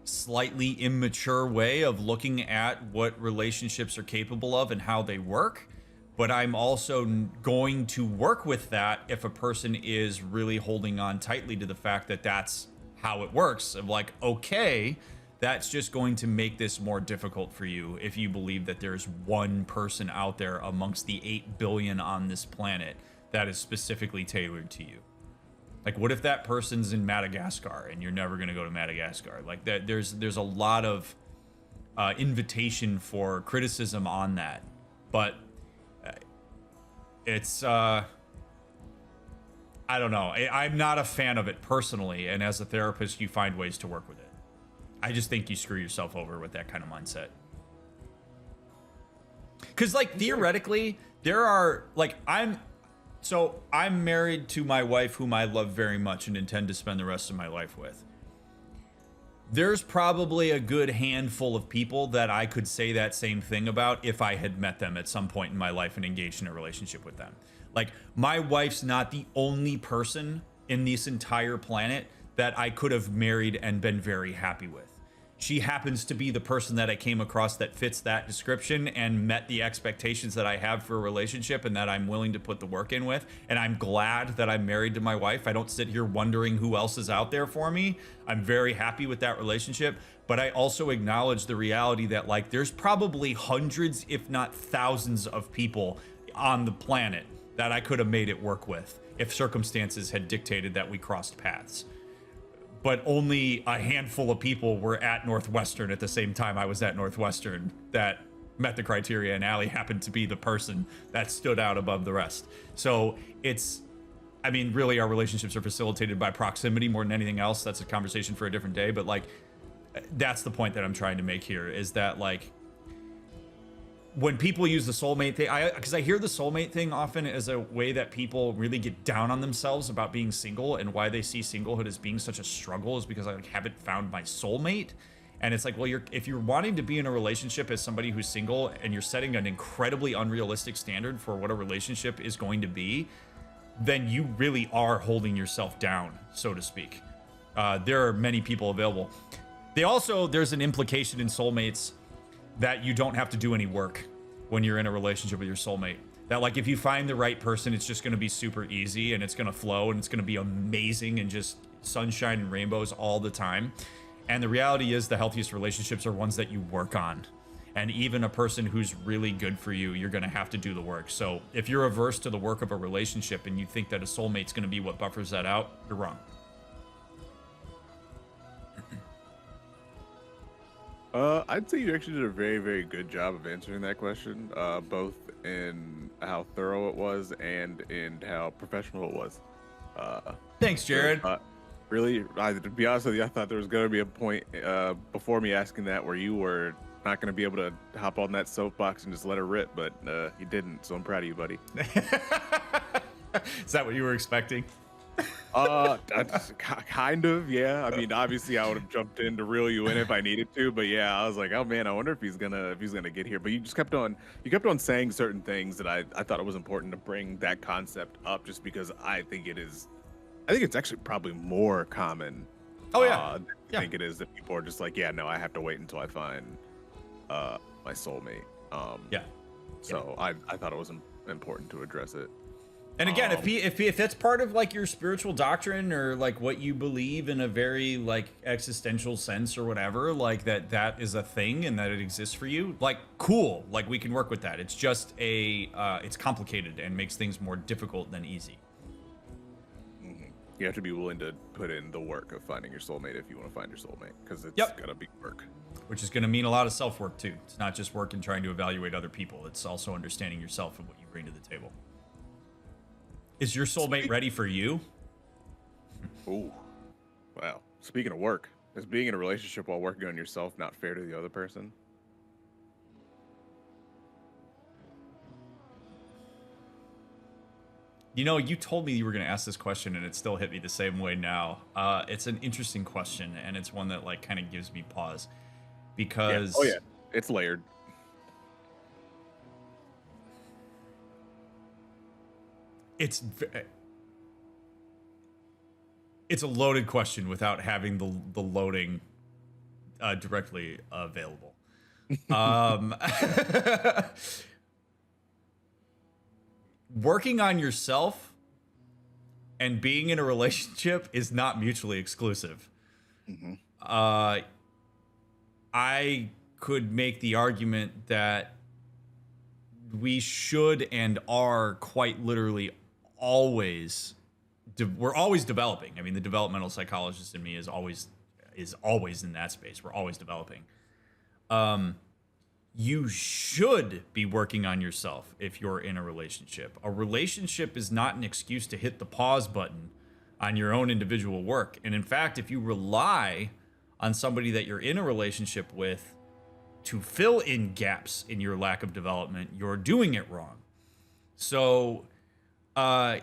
slightly immature way of looking at what relationships are capable of and how they work. But I'm also going to work with that if a person is really holding on tightly to the fact that that's how it works. Of like, okay, that's just going to make this more difficult for you if you believe that there's one person out there amongst the 8 billion on this planet that is specifically tailored to you. Like, what if that person's in Madagascar and you're never going to go to Madagascar? Like, that there's a lot of invitation for criticism on that. But it's I don't know. I'm not a fan of it personally, and as a therapist, you find ways to work with it. I just think you screw yourself over with that kind of mindset. Because like theoretically, there are like I'm married to my wife, whom I love very much and intend to spend the rest of my life with. There's probably a good handful of people that I could say that same thing about if I had met them at some point in my life and engaged in a relationship with them. Like, my wife's not the only person in this entire planet that I could have married and been very happy with. She happens to be the person that I came across that fits that description and met the expectations that I have for a relationship and that I'm willing to put the work in with. And I'm glad that I'm married to my wife. I don't sit here wondering who else is out there for me. I'm very happy with that relationship. But I also acknowledge the reality that, like, there's probably hundreds, if not thousands of people on the planet that I could have made it work with if circumstances had dictated that we crossed paths. But only a handful of people were at Northwestern at the same time I was at Northwestern that met the criteria, and Allie happened to be the person that stood out above the rest. So it's, I mean, really, our relationships are facilitated by proximity more than anything else. That's a conversation for a different day, but like, that's the point that I'm trying to make here, is that like, when people use the soulmate thing, because I hear the soulmate thing often as a way that people really get down on themselves about being single, and why they see singlehood as being such a struggle is because I like haven't found my soulmate. And it's like, well, if you're wanting to be in a relationship as somebody who's single and you're setting an incredibly unrealistic standard for what a relationship is going to be, then you really are holding yourself down, so to speak. There are many people available. There's an implication in soulmates that you don't have to do any work when you're in a relationship with your soulmate. That like, if you find the right person, it's just going to be super easy and it's going to flow and it's going to be amazing and just sunshine and rainbows all the time. And the reality is the healthiest relationships are ones that you work on. And even a person who's really good for you, you're going to have to do the work. So if you're averse to the work of a relationship and you think that a soulmate's going to be what buffers that out, you're wrong. I'd say you actually did a very, very good job of answering that question, both in how thorough it was and in how professional it was. Thanks, Jared. Really, to be honest with you, I thought there was going to be a point before me asking that where you were not going to be able to hop on that soapbox and just let her rip, but you didn't, so I'm proud of you, buddy. Is that what you were expecting? That's kind of, yeah. I mean, obviously, I would have jumped in to reel you in if I needed to, but yeah, I was like, oh man, I wonder if he's gonna get here. But you just kept on saying certain things that I thought it was important to bring that concept up, just because I think it's actually probably more common. Oh yeah, than I think it is that people are just like, yeah, no, I have to wait until I find my soulmate. So I thought it was important to address it. And again, if that's part of like your spiritual doctrine or like what you believe in a very like existential sense or whatever, like that is a thing and that it exists for you, like cool, like we can work with that. It's just it's complicated and makes things more difficult than easy. Mm-hmm. You have to be willing to put in the work of finding your soulmate if you want to find your soulmate, because it's gotta be work. Which is going to mean a lot of self-work too. It's not just work and trying to evaluate other people. It's also understanding yourself and what you bring to the table. Is your soulmate ready for you? Ooh, wow. Speaking of work, is being in a relationship while working on yourself not fair to the other person? You know, you told me you were going to ask this question, and it still hit me the same way now. It's an interesting question, and it's one that like kind of gives me pause because. Yeah. Oh yeah, it's layered. It's a loaded question without having the loading directly available. Working on yourself and being in a relationship is not mutually exclusive. Mm-hmm. I could make the argument that we should and are quite literally we're always developing. I mean, the developmental psychologist in me is always in that space. We're always developing. You should be working on yourself if you're in a relationship. A relationship is not an excuse to hit the pause button on your own individual work. And in fact, if you rely on somebody that you're in a relationship with to fill in gaps in your lack of development, you're doing it wrong. So, yeah,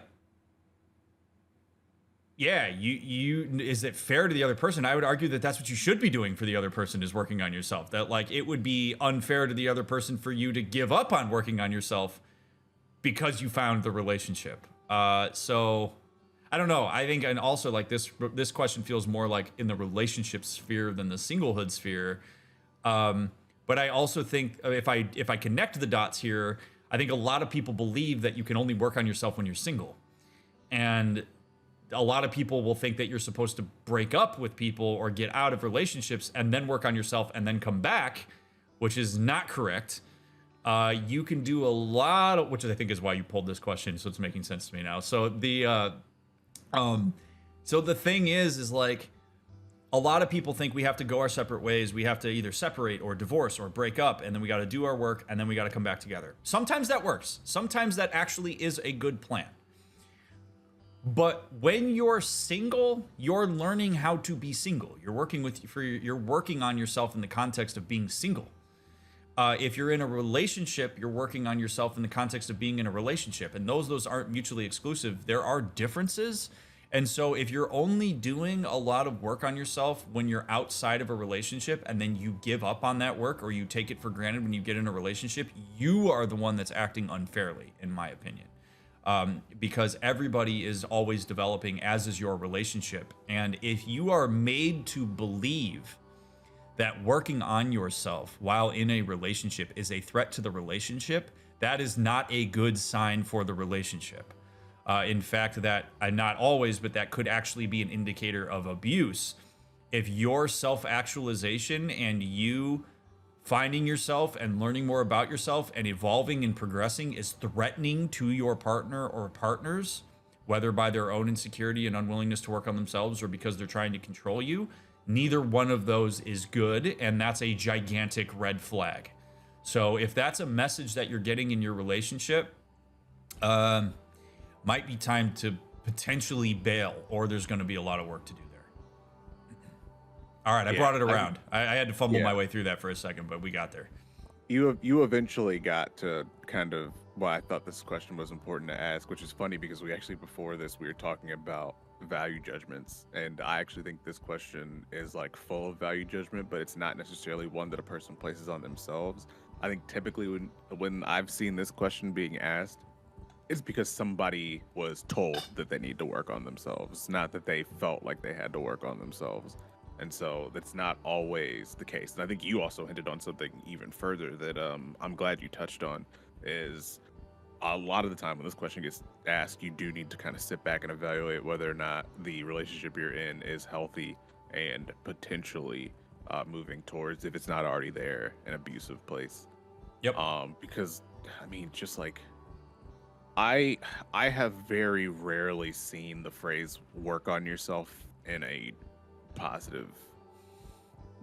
you is it fair to the other person? I would argue that that's what you should be doing for the other person, is working on yourself. That, like, it would be unfair to the other person for you to give up on working on yourself because you found the relationship. So I don't know. I think, and also, like, this question feels more like in the relationship sphere than the singlehood sphere. But I also think if I connect the dots here, I think a lot of people believe that you can only work on yourself when you're single. And a lot of people will think that you're supposed to break up with people or get out of relationships and then work on yourself and then come back, which is not correct. You can do a lot of, which I think is why you pulled this question, so it's making sense to me now. So the thing is like, a lot of people think we have to go our separate ways. We have to either separate or divorce or break up, and then we got to do our work, and then we got to come back together. Sometimes that works. Sometimes that actually is a good plan. But when you're single, you're learning how to be single. You're working on yourself in the context of being single. If you're in a relationship, you're working on yourself in the context of being in a relationship, and those aren't mutually exclusive. There are differences. And so if you're only doing a lot of work on yourself when you're outside of a relationship, and then you give up on that work or you take it for granted when you get in a relationship, you are the one that's acting unfairly, in my opinion. Because everybody is always developing, as is your relationship. And if you are made to believe that working on yourself while in a relationship is a threat to the relationship, that is not a good sign for the relationship. In fact, that, not always, but that could actually be an indicator of abuse. If your self-actualization and you finding yourself and learning more about yourself and evolving and progressing is threatening to your partner or partners, whether by their own insecurity and unwillingness to work on themselves or because they're trying to control you, neither one of those is good, and that's a gigantic red flag. So if that's a message that you're getting in your relationship, might be time to potentially bail, or there's going to be a lot of work to do there. All right, I brought it around. I had to fumble my way through that for a second, but we got there. You eventually got to kind of why I thought this question was important to ask, which is funny because we actually, before this, we were talking about value judgments, and I actually think this question is like full of value judgment, but it's not necessarily one that a person places on themselves. I think typically when I've seen this question being asked, it's because somebody was told that they need to work on themselves, not that they felt like they had to work on themselves. And so that's not always the case. And I think you also hinted on something even further that I'm glad you touched on, is a lot of the time when this question gets asked, you do need to kind of sit back and evaluate whether or not the relationship you're in is healthy and potentially moving towards, if it's not already there, an abusive place. Yep. Because, I mean, just like, I have very rarely seen the phrase work on yourself in a positive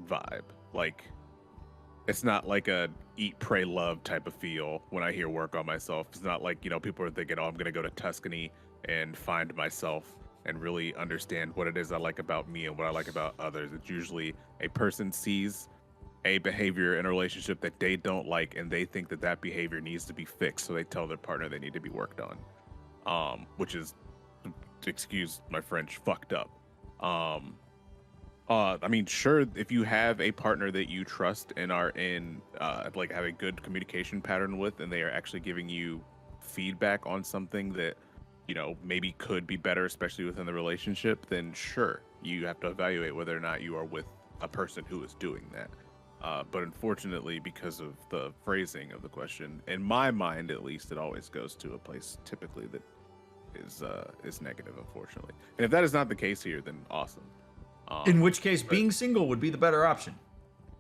vibe. Like, it's not like a eat, pray, love type of feel when I hear work on myself. It's not like, people are thinking, oh, I'm going to go to Tuscany and find myself and really understand what it is I like about me and what I like about others. It's usually a person sees a behavior in a relationship that they don't like, and they think that that behavior needs to be fixed, so they tell their partner they need to be worked on, which is, excuse my French, fucked up. I mean, sure, if you have a partner that you trust and are in, like, have a good communication pattern with, and they are actually giving you feedback on something that, maybe could be better, especially within the relationship, then sure, you have to evaluate whether or not you are with a person who is doing that. But unfortunately, because of the phrasing of the question, in my mind at least, it always goes to a place typically that is negative, unfortunately. And if that is not the case here, then awesome. In which case, being single would be the better option.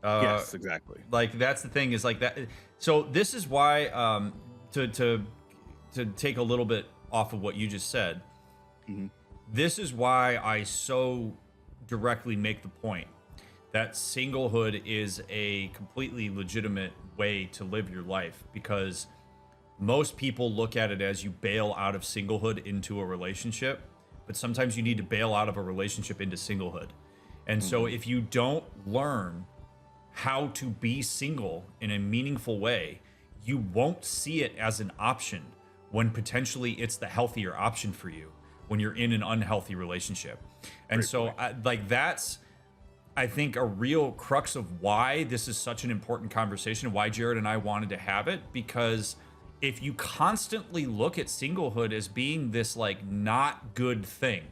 Yes, exactly. Like, that's the thing, is like that. So this is why, to take a little bit off of what you just said, this is why I so directly make the point that singlehood is a completely legitimate way to live your life, because most people look at it as you bail out of singlehood into a relationship, but sometimes you need to bail out of a relationship into singlehood. And so if you don't learn how to be single in a meaningful way, you won't see it as an option when potentially it's the healthier option for you when you're in an unhealthy relationship. And Great so point. that's, I think, a real crux of why this is such an important conversation, why Jared and I wanted to have it, because if you constantly look at singlehood as being this like not good thing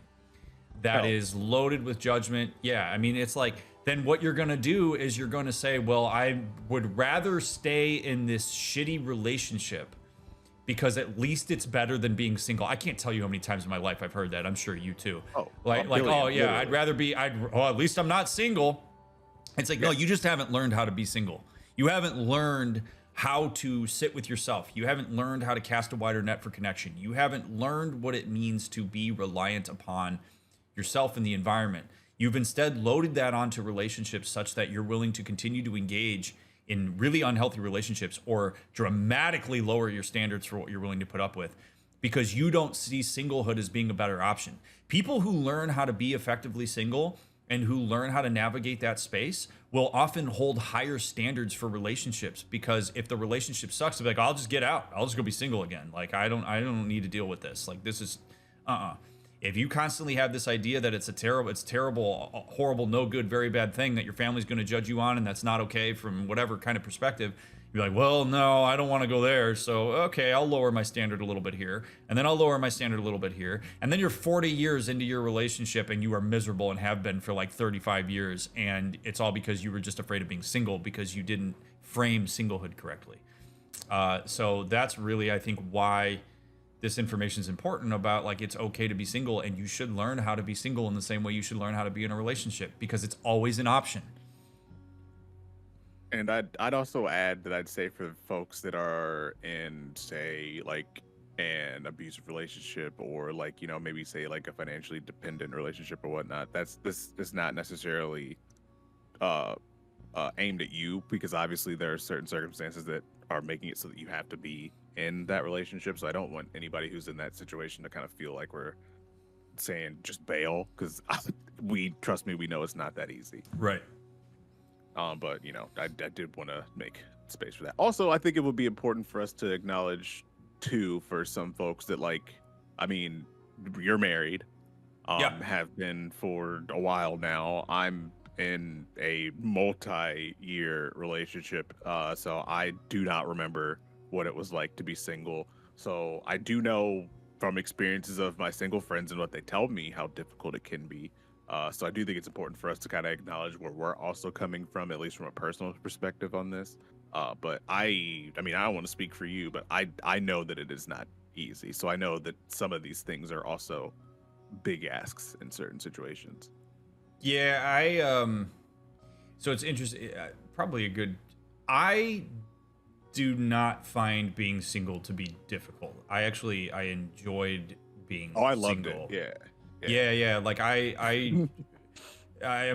that No. is loaded with judgment, yeah, I mean, it's like, then what you're going to do is you're going to say, well, I would rather stay in this shitty relationship because at least it's better than being single. I can't tell you how many times in my life I've heard that. I'm sure you too. Oh, Like, a oh billion, yeah, literally. I'd rather be. Well, at least I'm not single. It's like, no, you just haven't learned how to be single. You haven't learned how to sit with yourself. You haven't learned how to cast a wider net for connection. You haven't learned what it means to be reliant upon yourself and the environment. You've instead loaded that onto relationships such that you're willing to continue to engage in really unhealthy relationships or dramatically lower your standards for what you're willing to put up with because you don't see singlehood as being a better option. People who learn how to be effectively single and who learn how to navigate that space will often hold higher standards for relationships because if the relationship sucks, they'll be like, I'll just get out. I'll just go be single again. Like I don't need to deal with this. Like this is If you constantly have this idea that it's terrible, horrible, no good, very bad thing that your family's going to judge you on and that's not okay from whatever kind of perspective, you're like, well, no, I don't want to go there. So, okay, I'll lower my standard a little bit here. And then I'll lower my standard a little bit here. And then you're 40 years into your relationship and you are miserable and have been for like 35 years. And it's all because you were just afraid of being single because you didn't frame singlehood correctly. So that's really, I think, why this information is important about like it's okay to be single and you should learn how to be single in the same way you should learn how to be in a relationship because it's always an option. And I'd also add that I'd say for folks that are in, say, like an abusive relationship or like, you know, maybe say like a financially dependent relationship or whatnot, this is not necessarily aimed at you because obviously there are certain circumstances that are making it so that you have to be in that relationship. So I don't want anybody who's in that situation to kind of feel like we're saying just bail because trust me, we know it's not that easy. Right. But you know, I did want to make space for that. Also, I think it would be important for us to acknowledge too, for some folks that like, I mean, you're married, have been for a while now. I'm in a multi-year relationship, so I do not remember what it was like to be single. So I do know from experiences of my single friends and what they tell me how difficult it can be. So I do think it's important for us to kind of acknowledge where we're also coming from, at least from a personal perspective on this. But I mean, I don't want to speak for you, but I know that it is not easy. So I know that some of these things are also big asks in certain situations. Yeah, so it's interesting. Probably a good. I do not find being single to be difficult. I enjoyed being. Oh, I loved single. it. Yeah. Like I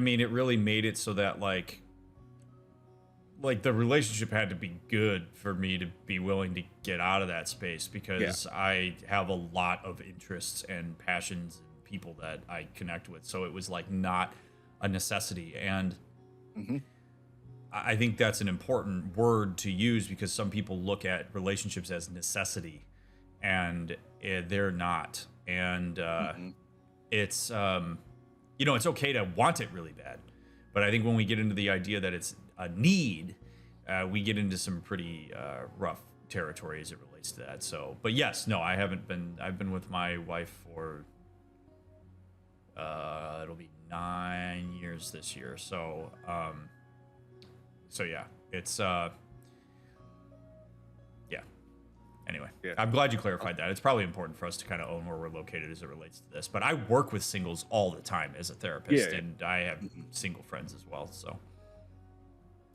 mean, it really made it so that like the relationship had to be good for me to be willing to get out of that space because I have a lot of interests and passions and people that I connect with. So it was like not a necessity. And I think that's an important word to use because some people look at relationships as necessity and they're not. And it's, you know, it's okay to want it really bad. But I think when we get into the idea that it's a need, we get into some pretty rough territory as it relates to that. So, but yes, no, I've been with my wife for, it'll be 9 years this year. So, yeah, it's, Anyway, I'm glad you clarified that. It's probably important for us to kind of own where we're located as it relates to this. But I work with singles all the time as a therapist, and I have single friends as well. So,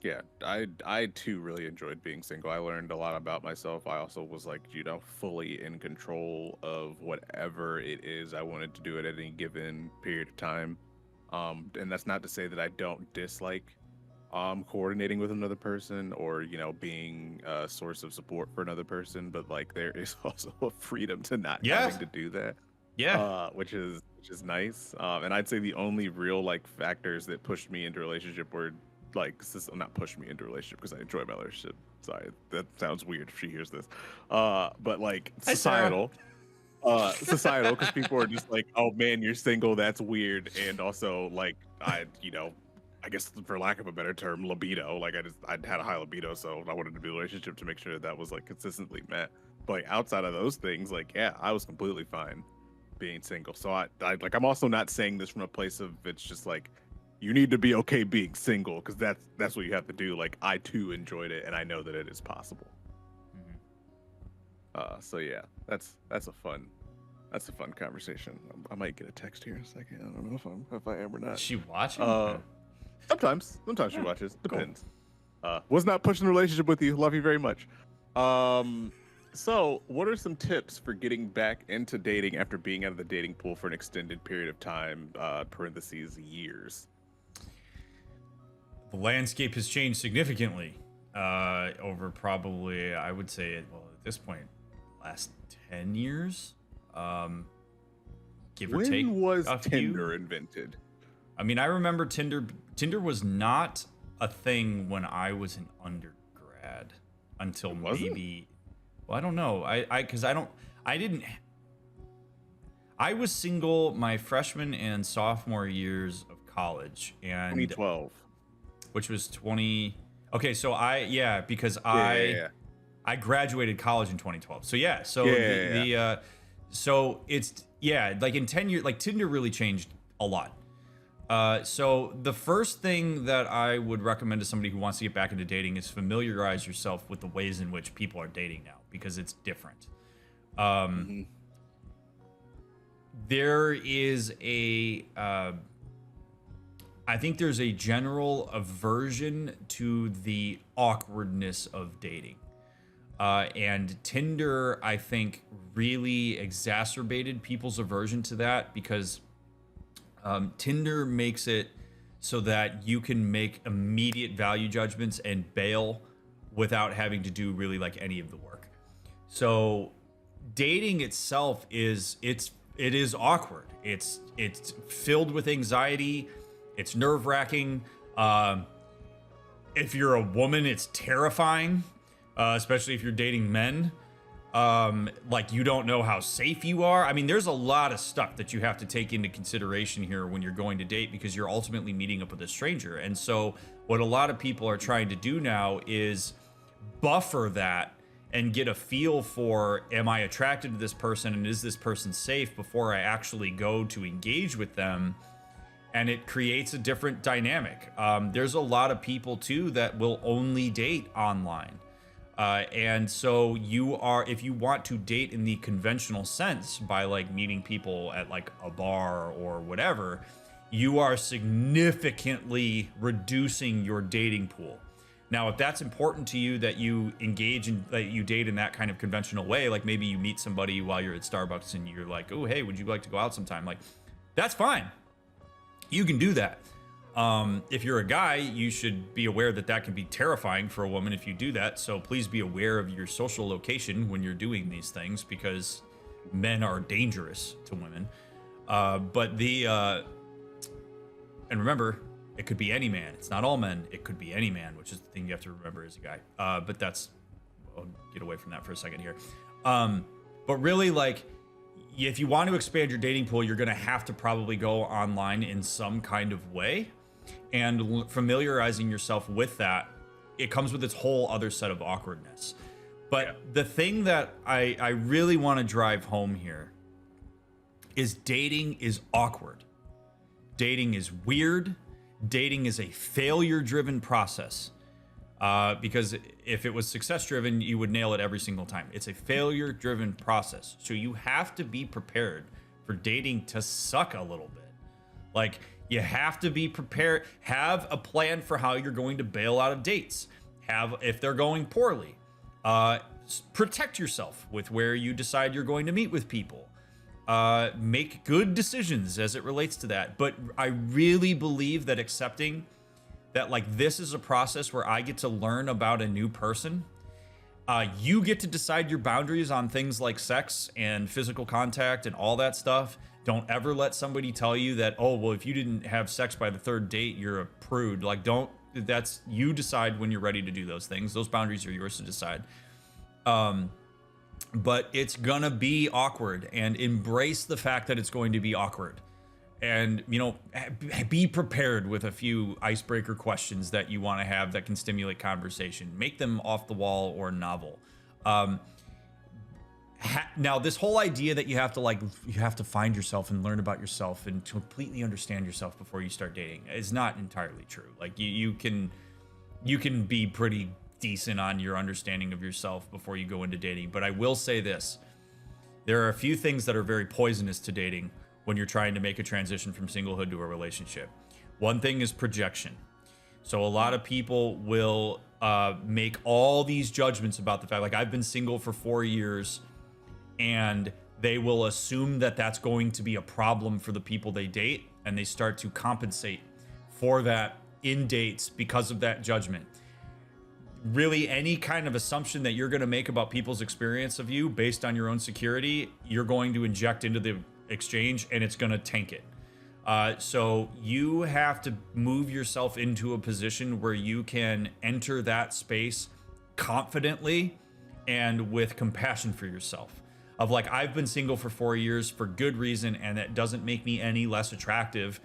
yeah, I too really enjoyed being single. I learned a lot about myself. I also was like, you know, fully in control of whatever it is I wanted to do at any given period of time. And that's not to say that I don't dislike coordinating with another person or, you know, being a source of support for another person, but like there is also a freedom to not having to do that. Which is nice. And I'd say the only real like factors that pushed me into a relationship were like not push me into a relationship because I enjoy my relationship. Sorry, that sounds weird if she hears this. But like Hi, Sarah. societal, because people are just like, oh man, you're single, that's weird. And also like I guess for lack of a better term, libido. Like I had a high libido, so I wanted to be in a relationship to make sure that was like consistently met. But like outside of those things, like yeah, I was completely fine being single. So I like, I'm also not saying this from a place of it's just like you need to be okay being single, because that's what you have to do. Like I too enjoyed it, and I know that it is possible. So yeah, that's a fun conversation. I might get a text here in a second. I don't know if I am or not. Is she watching? Sometimes she watches. Depends. Cool. Was not pushing the relationship with you. Love you very much. So what are some tips for getting back into dating after being out of the dating pool for an extended period of time? Parentheses years. The landscape has changed significantly over probably, I would say, well, at this point, last 10 years, give or take. When was Tinder invented? I mean, I remember Tinder was not a thing when I was an undergrad until maybe, well, I don't know. I was single my freshman and sophomore years of college, and 2012, which was 20. Okay, so because I graduated college in 2012. So yeah, so so it's like in 10 years, like Tinder really changed a lot. So the first thing that I would recommend to somebody who wants to get back into dating is familiarize yourself with the ways in which people are dating now, because it's different. There is I think there's a general aversion to the awkwardness of dating. And Tinder, I think, really exacerbated people's aversion to that, because Tinder makes it so that you can make immediate value judgments and bail without having to do really like any of the work. So dating itself it is awkward. It's filled with anxiety. It's nerve-wracking. If you're a woman, it's terrifying, especially if you're dating men. Like you don't know how safe you are. I mean, there's a lot of stuff that you have to take into consideration here when you're going to date, because you're ultimately meeting up with a stranger. And so what a lot of people are trying to do now is buffer that and get a feel for, am I attracted to this person and is this person safe before I actually go to engage with them? And it creates a different dynamic. There's a lot of people too that will only date online. And so if you want to date in the conventional sense by like meeting people at like a bar or whatever, you are significantly reducing your dating pool. Now, if that's important to you, that you engage in, that you date in that kind of conventional way, like maybe you meet somebody while you're at Starbucks and you're like, oh, hey, would you like to go out sometime? Like, that's fine. You can do that. If you're a guy, you should be aware that that can be terrifying for a woman if you do that. So please be aware of your social location when you're doing these things, because men are dangerous to women. And remember, it could be any man. It's not all men. It could be any man, which is the thing you have to remember as a guy. But I'll get away from that for a second here. But really, like, if you want to expand your dating pool, you're going to have to probably go online in some kind of way. And familiarizing yourself with that, it comes with its whole other set of awkwardness. But the thing that I really want to drive home here is dating is awkward. Dating is weird. Dating is a failure-driven process. Because if it was success-driven, you would nail it every single time. It's a failure-driven process. So you have to be prepared for dating to suck a little bit. Like, you have to be prepared. Have a plan for how you're going to bail out of dates. If they're going poorly, protect yourself with where you decide you're going to meet with people. Make good decisions as it relates to that. But I really believe that accepting that, like, this is a process where I get to learn about a new person. You get to decide your boundaries on things like sex and physical contact and all that stuff. Don't ever let somebody tell you that, oh, well, if you didn't have sex by the third date, you're a prude. Like, that's you decide when you're ready to do those things. Those boundaries are yours to decide. But it's gonna be awkward, and embrace the fact that it's going to be awkward. And, you know, be prepared with a few icebreaker questions that you want to have that can stimulate conversation. Make them off the wall or novel. Now, this whole idea that you have to find yourself and learn about yourself and completely understand yourself before you start dating is not entirely true. Like you can be pretty decent on your understanding of yourself before you go into dating. But I will say this: there are a few things that are very poisonous to dating when you're trying to make a transition from singlehood to a relationship. One thing is projection. So a lot of people will make all these judgments about the fact, like, I've been single for 4 years, and they will assume that that's going to be a problem for the people they date, and they start to compensate for that in dates because of that judgment. Really, any kind of assumption that you're going to make about people's experience of you based on your own security, you're going to inject into the exchange, and it's going to tank it. So you have to move yourself into a position where you can enter that space confidently and with compassion for yourself. Of like, I've been single for 4 years for good reason, and that doesn't make me any less attractive.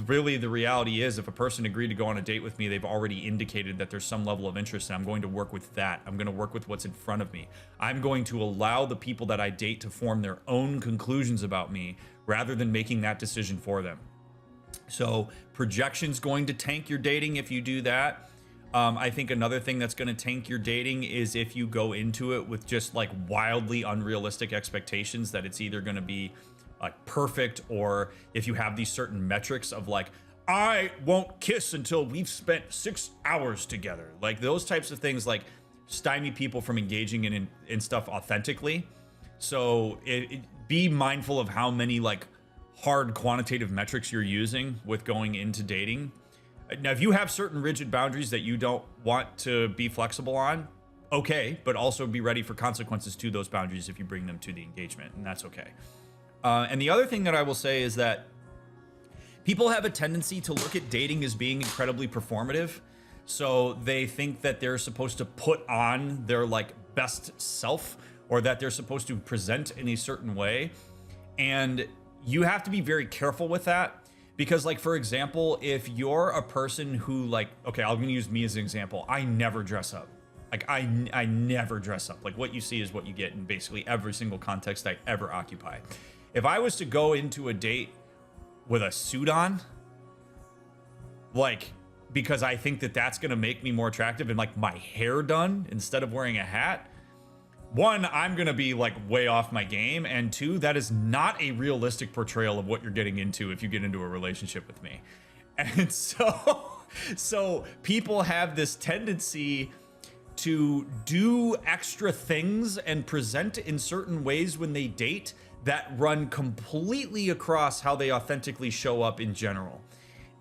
Really, the reality is, if a person agreed to go on a date with me, they've already indicated that there's some level of interest, and I'm going to work with that. I'm going to work with what's in front of me. I'm going to allow the people that I date to form their own conclusions about me rather than making that decision for them. So projection's going to tank your dating if you do that. I think another thing that's going to tank your dating is if you go into it with just like wildly unrealistic expectations that it's either going to be like perfect, or if you have these certain metrics of like, I won't kiss until we've spent 6 hours together. Like those types of things like stymie people from engaging in stuff authentically. So be mindful of how many like hard quantitative metrics you're using with going into dating. Now, if you have certain rigid boundaries that you don't want to be flexible on, okay, but also be ready for consequences to those boundaries if you bring them to the engagement, and that's okay. And the other thing that I will say is that people have a tendency to look at dating as being incredibly performative. So they think that they're supposed to put on their like best self, or that they're supposed to present in a certain way. And you have to be very careful with that. Because like, for example, if you're a person who like, okay, I'm going to use me as an example. I never dress up. Like I never dress up. Like what you see is what you get in basically every single context I ever occupy. If I was to go into a date with a suit on, like, because I think that that's going to make me more attractive, and like my hair done instead of wearing a hat, one, I'm going to be like way off my game. And two, that is not a realistic portrayal of what you're getting into if you get into a relationship with me. And so people have this tendency to do extra things and present in certain ways when they date that run completely across how they authentically show up in general.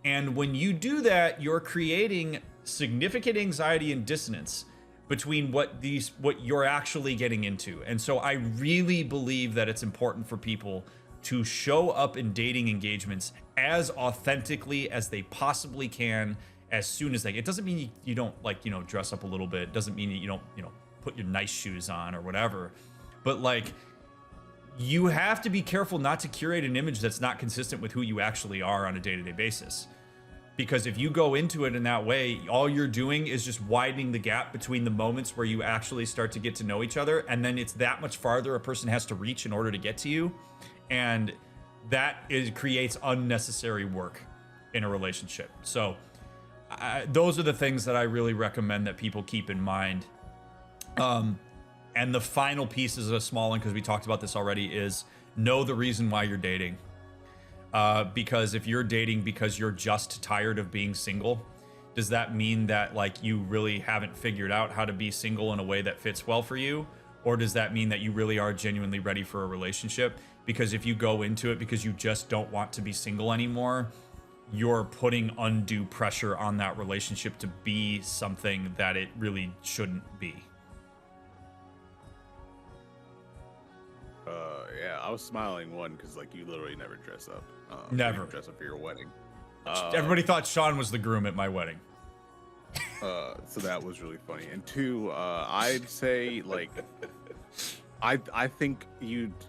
And when you do that, you're creating significant anxiety and dissonance between what you're actually getting into. And so I really believe that it's important for people to show up in dating engagements as authentically as they possibly can as soon as they. It doesn't mean you don't like, dress up a little bit. It doesn't mean you don't, put your nice shoes on or whatever. But like, you have to be careful not to curate an image that's not consistent with who you actually are on a day-to-day basis. Because if you go into it in that way, all you're doing is just widening the gap between the moments where you actually start to get to know each other, and then it's that much farther a person has to reach in order to get to you. And that creates unnecessary work in a relationship. So those are the things that I really recommend that people keep in mind. And the final piece is a small one, because we talked about this already, is know the reason why you're dating. Because if you're dating because you're just tired of being single, does that mean that like you really haven't figured out how to be single in a way that fits well for you? Or does that mean that you really are genuinely ready for a relationship? Because if you go into it because you just don't want to be single anymore, you're putting undue pressure on that relationship to be something that it really shouldn't be. Yeah, I was smiling one because like you literally never dress up. Never dress up for your wedding. Everybody thought Sean was the groom at my wedding. So that was really funny. And two, I'd say like I think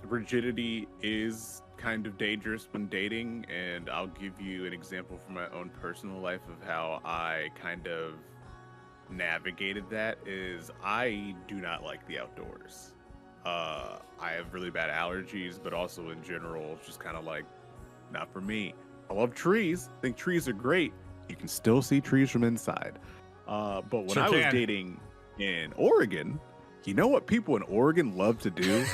rigidity is kind of dangerous when dating, and I'll give you an example from my own personal life of how I kind of navigated that. Is I do not like the outdoors. I have really bad allergies, but also in general, just kind of like not for me. I love trees. I think trees are great. You can still see trees from inside. But when Sure I was can. dating in Oregon, you know what people in Oregon love to do?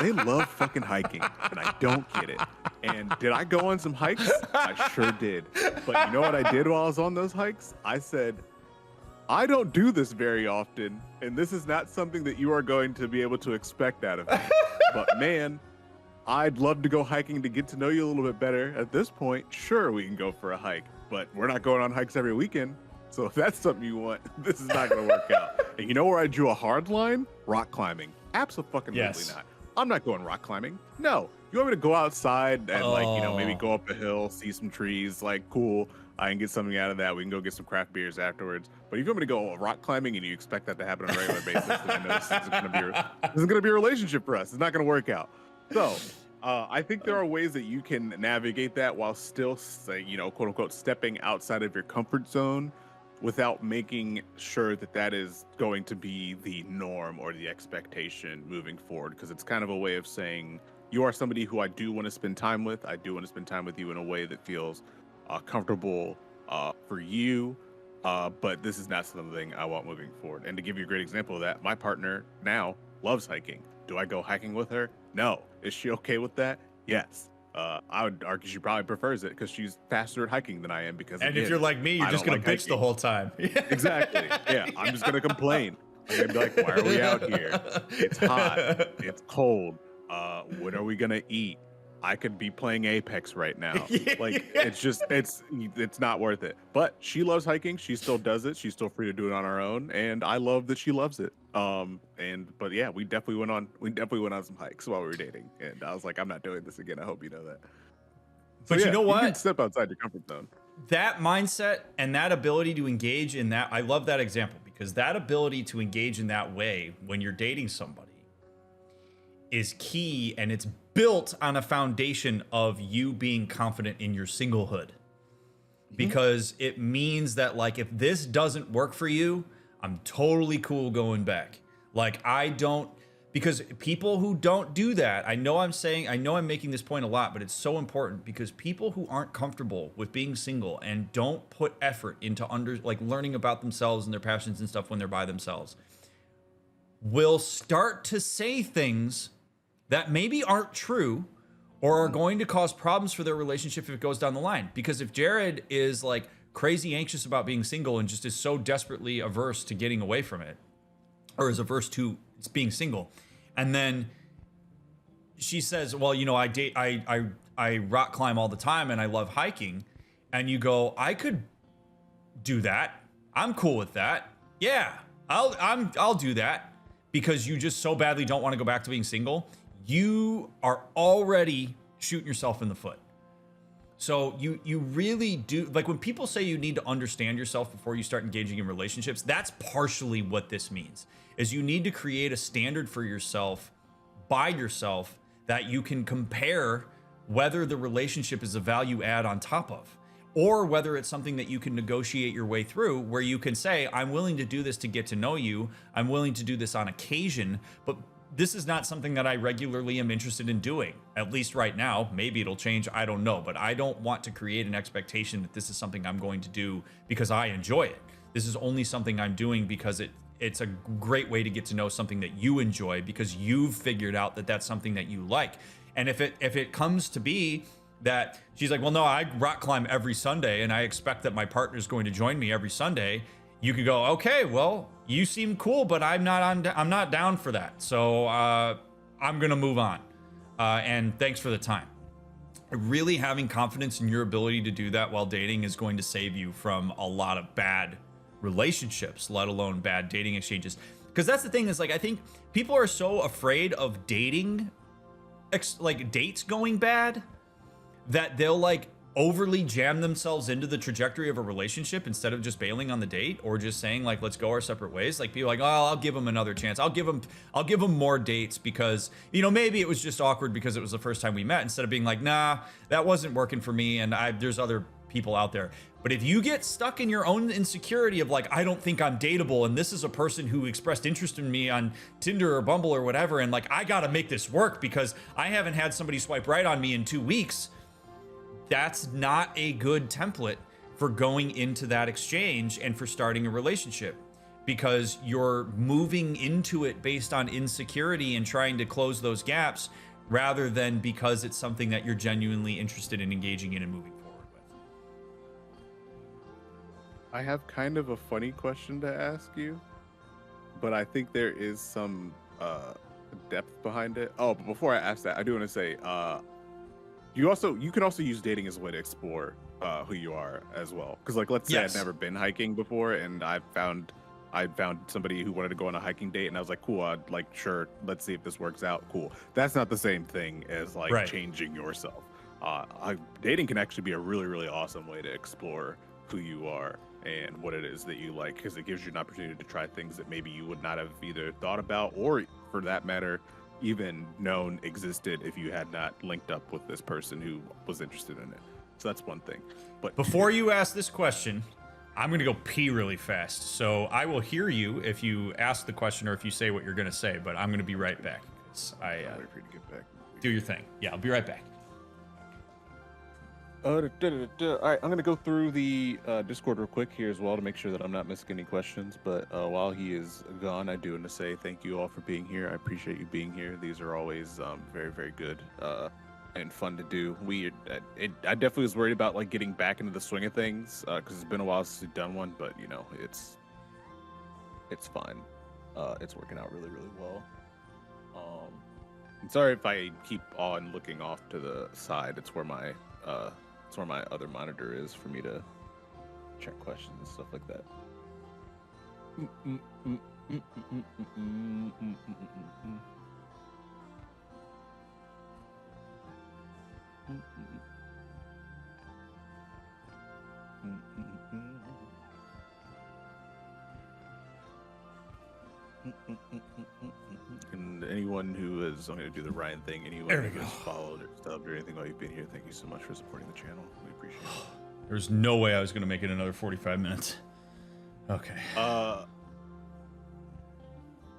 They love fucking hiking, and I don't get it. And did I go on some hikes? I sure did. But you know what I did while I was on those hikes? I said, I don't do this very often, and this is not something that you are going to be able to expect out of me. But man, I'd love to go hiking to get to know you a little bit better. At this point, sure, we can go for a hike, but we're not going on hikes every weekend. So if that's something you want, this is not going to work out. And you know where I drew a hard line? Rock climbing. Absolutely Yes. not. I'm not going rock climbing. No. You want me to go outside and maybe go up a hill, see some trees, like cool. I can get something out of that. We can go get some craft beers afterwards. But if you want me to go rock climbing and you expect that to happen on a regular basis, then I know this isn't going to be a relationship for us. It's not going to work out. So I think there are ways that you can navigate that while still, quote unquote, stepping outside of your comfort zone without making sure that that is going to be the norm or the expectation moving forward. Because it's kind of a way of saying, you are somebody who I do want to spend time with. I do want to spend time with you in a way that feels comfortable for you. But this is not something I want moving forward. And to give you a great example of that, my partner now loves hiking. Do I go hiking with her? No. Is she okay with that? Yes. I would argue she probably prefers it because she's faster at hiking than I am. Because And again, if you're like me, you're I just don't going to like bitch hiking. the whole time. Exactly. Yeah, I'm just gonna complain. I'm gonna be like, why are we out here? It's hot. It's cold. When are we gonna eat? I could be playing Apex right now. Like it's not worth it. But she loves hiking. She still does it. She's still free to do it on her own, and I love that she loves it. But yeah, we definitely went on some hikes while we were dating, and I was like, I'm not doing this again. I hope you know that. So, But you know what? You can step outside your comfort zone. That mindset and that ability to engage in that, I love that example, because that ability to engage in that way when you're dating somebody is key, and it's built on a foundation of you being confident in your singlehood. Because it means that, like, if this doesn't work for you, I'm totally cool going back. Like, because people who don't do that, I know I'm making this point a lot, but it's so important, because people who aren't comfortable with being single and don't put effort into learning about themselves and their passions and stuff when they're by themselves will start to say things that maybe aren't true or are going to cause problems for their relationship if it goes down the line. Because if Jared is like crazy anxious about being single and just is so desperately averse to getting away from it, or is averse to being single, and then she says, well, I rock climb all the time and I love hiking, and you go, I could do that. I'm cool with that. Yeah, I'll do that, because you just so badly don't want to go back to being single. You are already shooting yourself in the foot. So you really do, like, when people say you need to understand yourself before you start engaging in relationships, that's partially what this means, is you need to create a standard for yourself by yourself that you can compare whether the relationship is a value add on top of, or whether it's something that you can negotiate your way through, where you can say, I'm willing to do this to get to know you. I'm willing to do this on occasion, but this is not something that I regularly am interested in doing, at least right now. Maybe it'll change, I don't know, but I don't want to create an expectation that this is something I'm going to do because I enjoy it. This is only something I'm doing because it's a great way to get to know something that you enjoy, because you've figured out that that's something that you like. And if it comes to be that she's like, well, no, I rock climb every Sunday and I expect that my partner's going to join me every Sunday, you could go, okay, well, you seem cool, but I'm not down for that. So I'm gonna move on. And thanks for the time. Really having confidence in your ability to do that while dating is going to save you from a lot of bad relationships, let alone bad dating exchanges. Because that's the thing, is like, I think people are so afraid of dating, like dates going bad, that they'll like overly jam themselves into the trajectory of a relationship instead of just bailing on the date or just saying like, let's go our separate ways. Like people are like, oh, I'll give him another chance. I'll give him more dates because, you know, maybe it was just awkward because it was the first time we met, instead of being like, nah, that wasn't working for me. And there's other people out there. But if you get stuck in your own insecurity of like, I don't think I'm dateable, and this is a person who expressed interest in me on Tinder or Bumble or whatever, and like, I got to make this work because I haven't had somebody swipe right on me in 2 weeks. That's not a good template for going into that exchange and for starting a relationship, because you're moving into it based on insecurity and trying to close those gaps rather than because it's something that you're genuinely interested in engaging in and moving forward with. I have kind of a funny question to ask you, but I think there is some depth behind it. Oh, but before I ask that, I do want to say, you can also use dating as a way to explore who you are as well. Because like, let's say Yes. I'd never been hiking before, and I found somebody who wanted to go on a hiking date, and I was like, cool, I'd like, sure, let's see if this works out. Cool. That's not the same thing as like Right. changing yourself. Dating can actually be a really, really awesome way to explore who you are and what it is that you like, because it gives you an opportunity to try things that maybe you would not have either thought about, or for that matter, even known existed if you had not linked up with this person who was interested in it. So that's one thing. But Before you ask this question, I'm going to go pee really fast. So I will hear you if you ask the question or if you say what you're going to say, but I'm going to be right back. wait for you to get back. Do your thing. Yeah, I'll be right back. All right, I'm gonna go through the Discord real quick here as well to make sure that I'm not missing any questions. But while he is gone, I do want to say thank you all for being here. I appreciate you being here. These are always very, very good and fun to do. I definitely was worried about like getting back into the swing of things because it's been a while since we've done one. But you know, it's fine. It's working out really, really well. I'm sorry if I keep on looking off to the side. It's where my other monitor is for me to check questions and stuff like that. And anyone who is, I'm going to do the Ryan thing, anyone who has followed or subbed or anything while you've been here, thank you so much for supporting the channel. We appreciate it. There's no way I was going to make it another 45 minutes. Okay. Okay,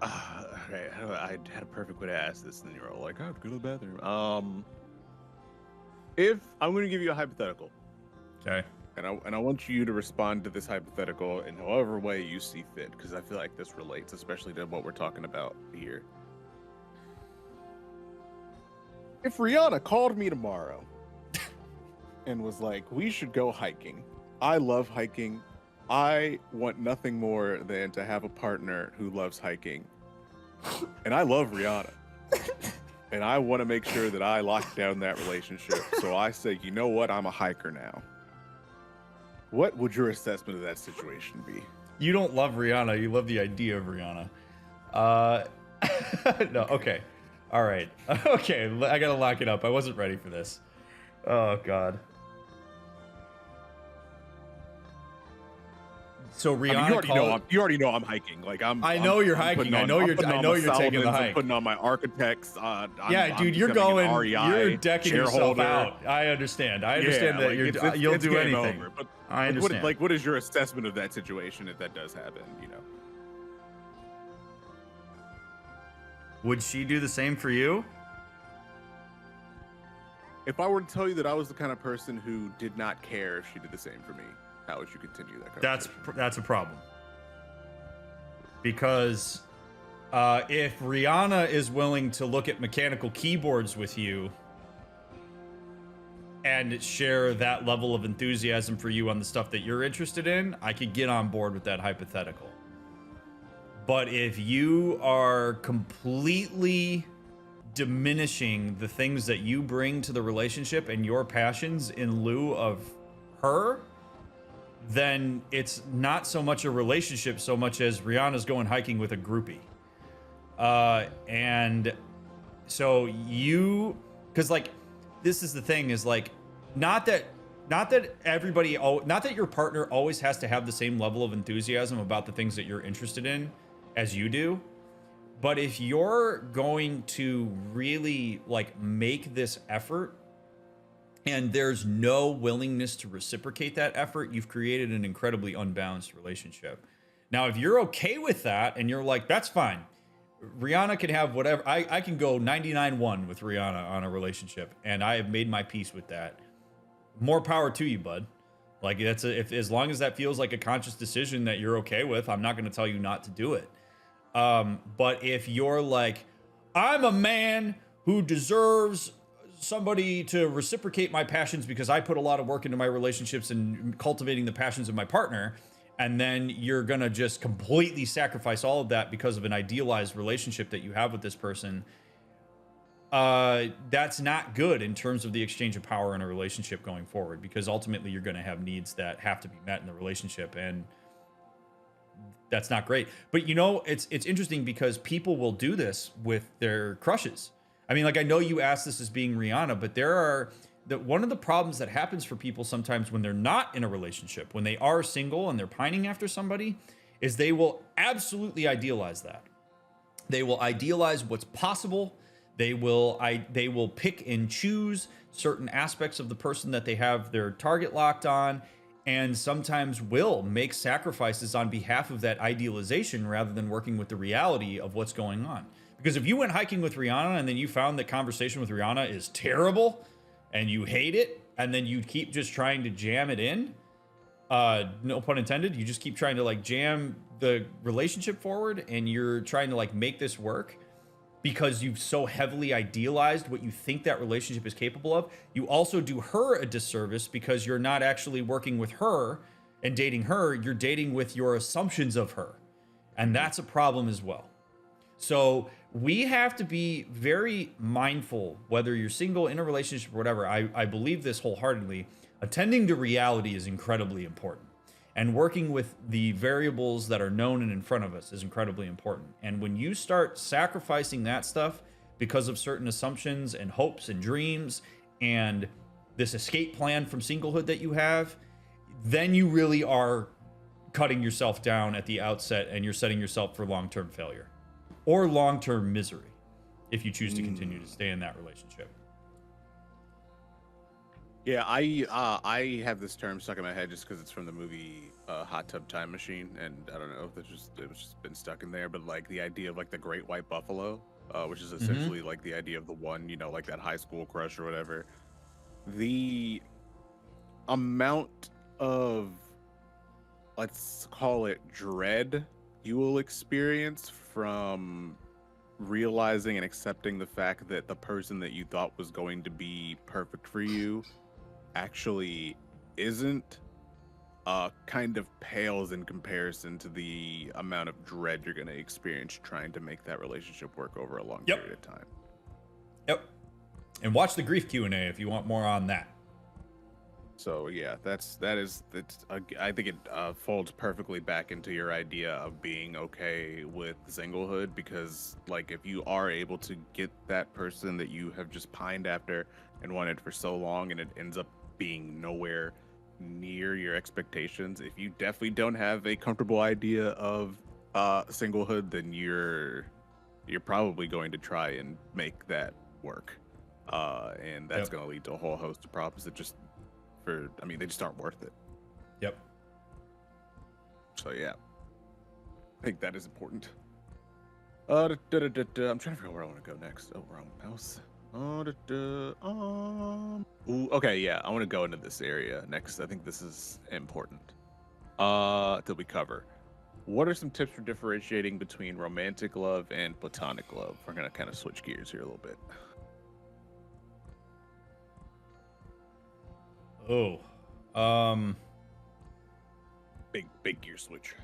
I had a perfect way to ask this, and then you were all like, I have to go to the bathroom. If I'm going to give you a hypothetical. Okay. And I want you to respond to this hypothetical in however way you see fit, because I feel like this relates, especially to what we're talking about here. If Rihanna called me tomorrow and was like, we should go hiking. I love hiking. I want nothing more than to have a partner who loves hiking. And I love Rihanna. And I want to make sure that I lock down that relationship. So I say, you know what? I'm a hiker now. What would your assessment of that situation be? You don't love Rihanna. You love the idea of Rihanna. No, okay. All right. Okay, I gotta lock it up. I wasn't ready for this. Oh, God. So Rihanna you already know I'm hiking. Like I know you're hiking. I know you're taking the hike. I'm putting on my architects. Dude, you're going. You're decking yourself out. I understand. I understand that you'll do anything. Over, but I understand. What is your assessment of that situation if that does happen? You know. Would she do the same for you? If I were to tell you that I was the kind of person who did not care if she did the same for me, how would you continue that conversation? That's a problem. Because if Rihanna is willing to look at mechanical keyboards with you and share that level of enthusiasm for you on the stuff that you're interested in, I could get on board with that hypothetical. But if you are completely diminishing the things that you bring to the relationship and your passions in lieu of her, then it's not so much a relationship so much as Rihanna's going hiking with a groupie. And so because like, this is the thing is like, not that not that not that your partner always has to have the same level of enthusiasm about the things that you're interested in as you do. But if you're going to really like make this effort and there's no willingness to reciprocate that effort, you've created an incredibly unbalanced relationship. Now, if you're okay with that and you're like, that's fine. Rihanna can have whatever. I can go 99-1 with Rihanna on a relationship, and I have made my peace with that. More power to you, bud. Like if as long as that feels like a conscious decision that you're okay with, I'm not going to tell you not to do it. But if you're like, I'm a man who deserves somebody to reciprocate my passions because I put a lot of work into my relationships and cultivating the passions of my partner, and then you're going to just completely sacrifice all of that because of an idealized relationship that you have with this person, that's not good in terms of the exchange of power in a relationship going forward, because ultimately you're going to have needs that have to be met in the relationship, and that's not great. But you know, it's interesting because people will do this with their crushes. I mean, like, I know you asked this as being Rihanna, but one of the problems that happens for people sometimes when they're not in a relationship, when they are single and they're pining after somebody, is they will absolutely idealize that. They will idealize what's possible. They will pick and choose certain aspects of the person that they have their target locked on, and sometimes will make sacrifices on behalf of that idealization rather than working with the reality of what's going on. Because if you went hiking with Rihanna and then you found that conversation with Rihanna is terrible and you hate it, and then you keep just trying to jam it in, no pun intended, you just keep trying to like jam the relationship forward, and you're trying to like make this work because you've so heavily idealized what you think that relationship is capable of, you also do her a disservice because you're not actually working with her and dating her, you're dating with your assumptions of her. And that's a problem as well. So we have to be very mindful, whether you're single, in a relationship, or whatever. I believe this wholeheartedly. Attending to reality is incredibly important. And working with the variables that are known and in front of us is incredibly important. And when you start sacrificing that stuff because of certain assumptions and hopes and dreams and this escape plan from singlehood that you have, then you really are cutting yourself down at the outset, and you're setting yourself for long-term failure or long-term misery if you choose to continue to stay in that relationship. Yeah, I have this term stuck in my head just because it's from the movie Hot Tub Time Machine, and I don't know if it was just been stuck in there, but like the idea of like the Great White Buffalo, which is essentially like the idea of the one, you know, like that high school crush or whatever. The amount of, let's call it, dread you will experience from realizing and accepting the fact that the person that you thought was going to be perfect for you actually isn't, kind of pales in comparison to the amount of dread you're going to experience trying to make that relationship work over a long period of time. Yep. And watch the grief Q&A if you want more on that. So yeah, I think it folds perfectly back into your idea of being okay with singlehood, because like if you are able to get that person that you have just pined after and wanted for so long, and it ends up being nowhere near your expectations, if you definitely don't have a comfortable idea of singlehood, then you're probably going to try and make that work, and that's going to lead to a whole host of problems that just they just aren't worth it. Yep. So yeah, I think that is important. I'm trying to figure out where I want to go next. Oh, wrong mouse. Ooh, okay, yeah, I want to go into this area next. I think this is important. That we cover. What are some tips for differentiating between romantic love and platonic love? We're gonna kind of switch gears here a little bit. Big gear switch.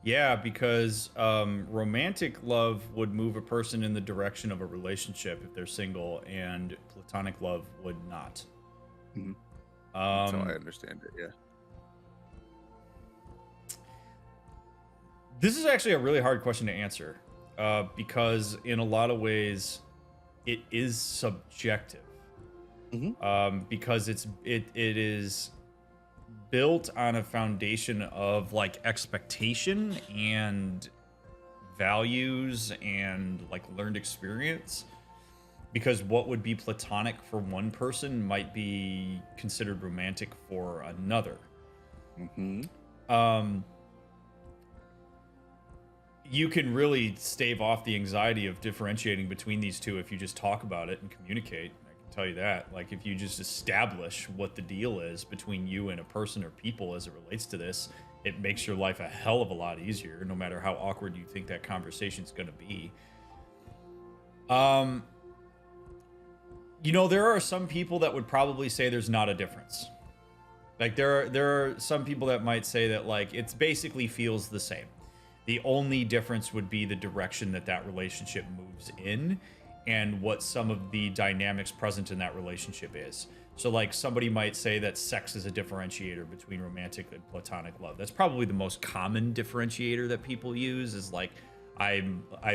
Yeah, because romantic love would move a person in the direction of a relationship if they're single, and platonic love would not. Mm-hmm. That's how I understand it, yeah. This is actually a really hard question to answer, because in a lot of ways, it is subjective. because it is built on a foundation of like expectation and values and like learned experience, because what would be platonic for one person might be considered romantic for another. You can really stave off the anxiety of differentiating between these two if you just talk about it and communicate. I can tell you that. Like, if you just establish what the deal is between you and a person or people as it relates to this, it makes your life a hell of a lot easier, no matter how awkward you think that conversation's going to be. You know, there are some people that would probably say there's not a difference. Like, there are some people that might say that, like, it's basically feels the same. The only difference would be the direction that that relationship moves in and what some of the dynamics present in that relationship is. So, like, somebody might say that sex is a differentiator between romantic and platonic love. That's probably the most common differentiator that people use, is like, I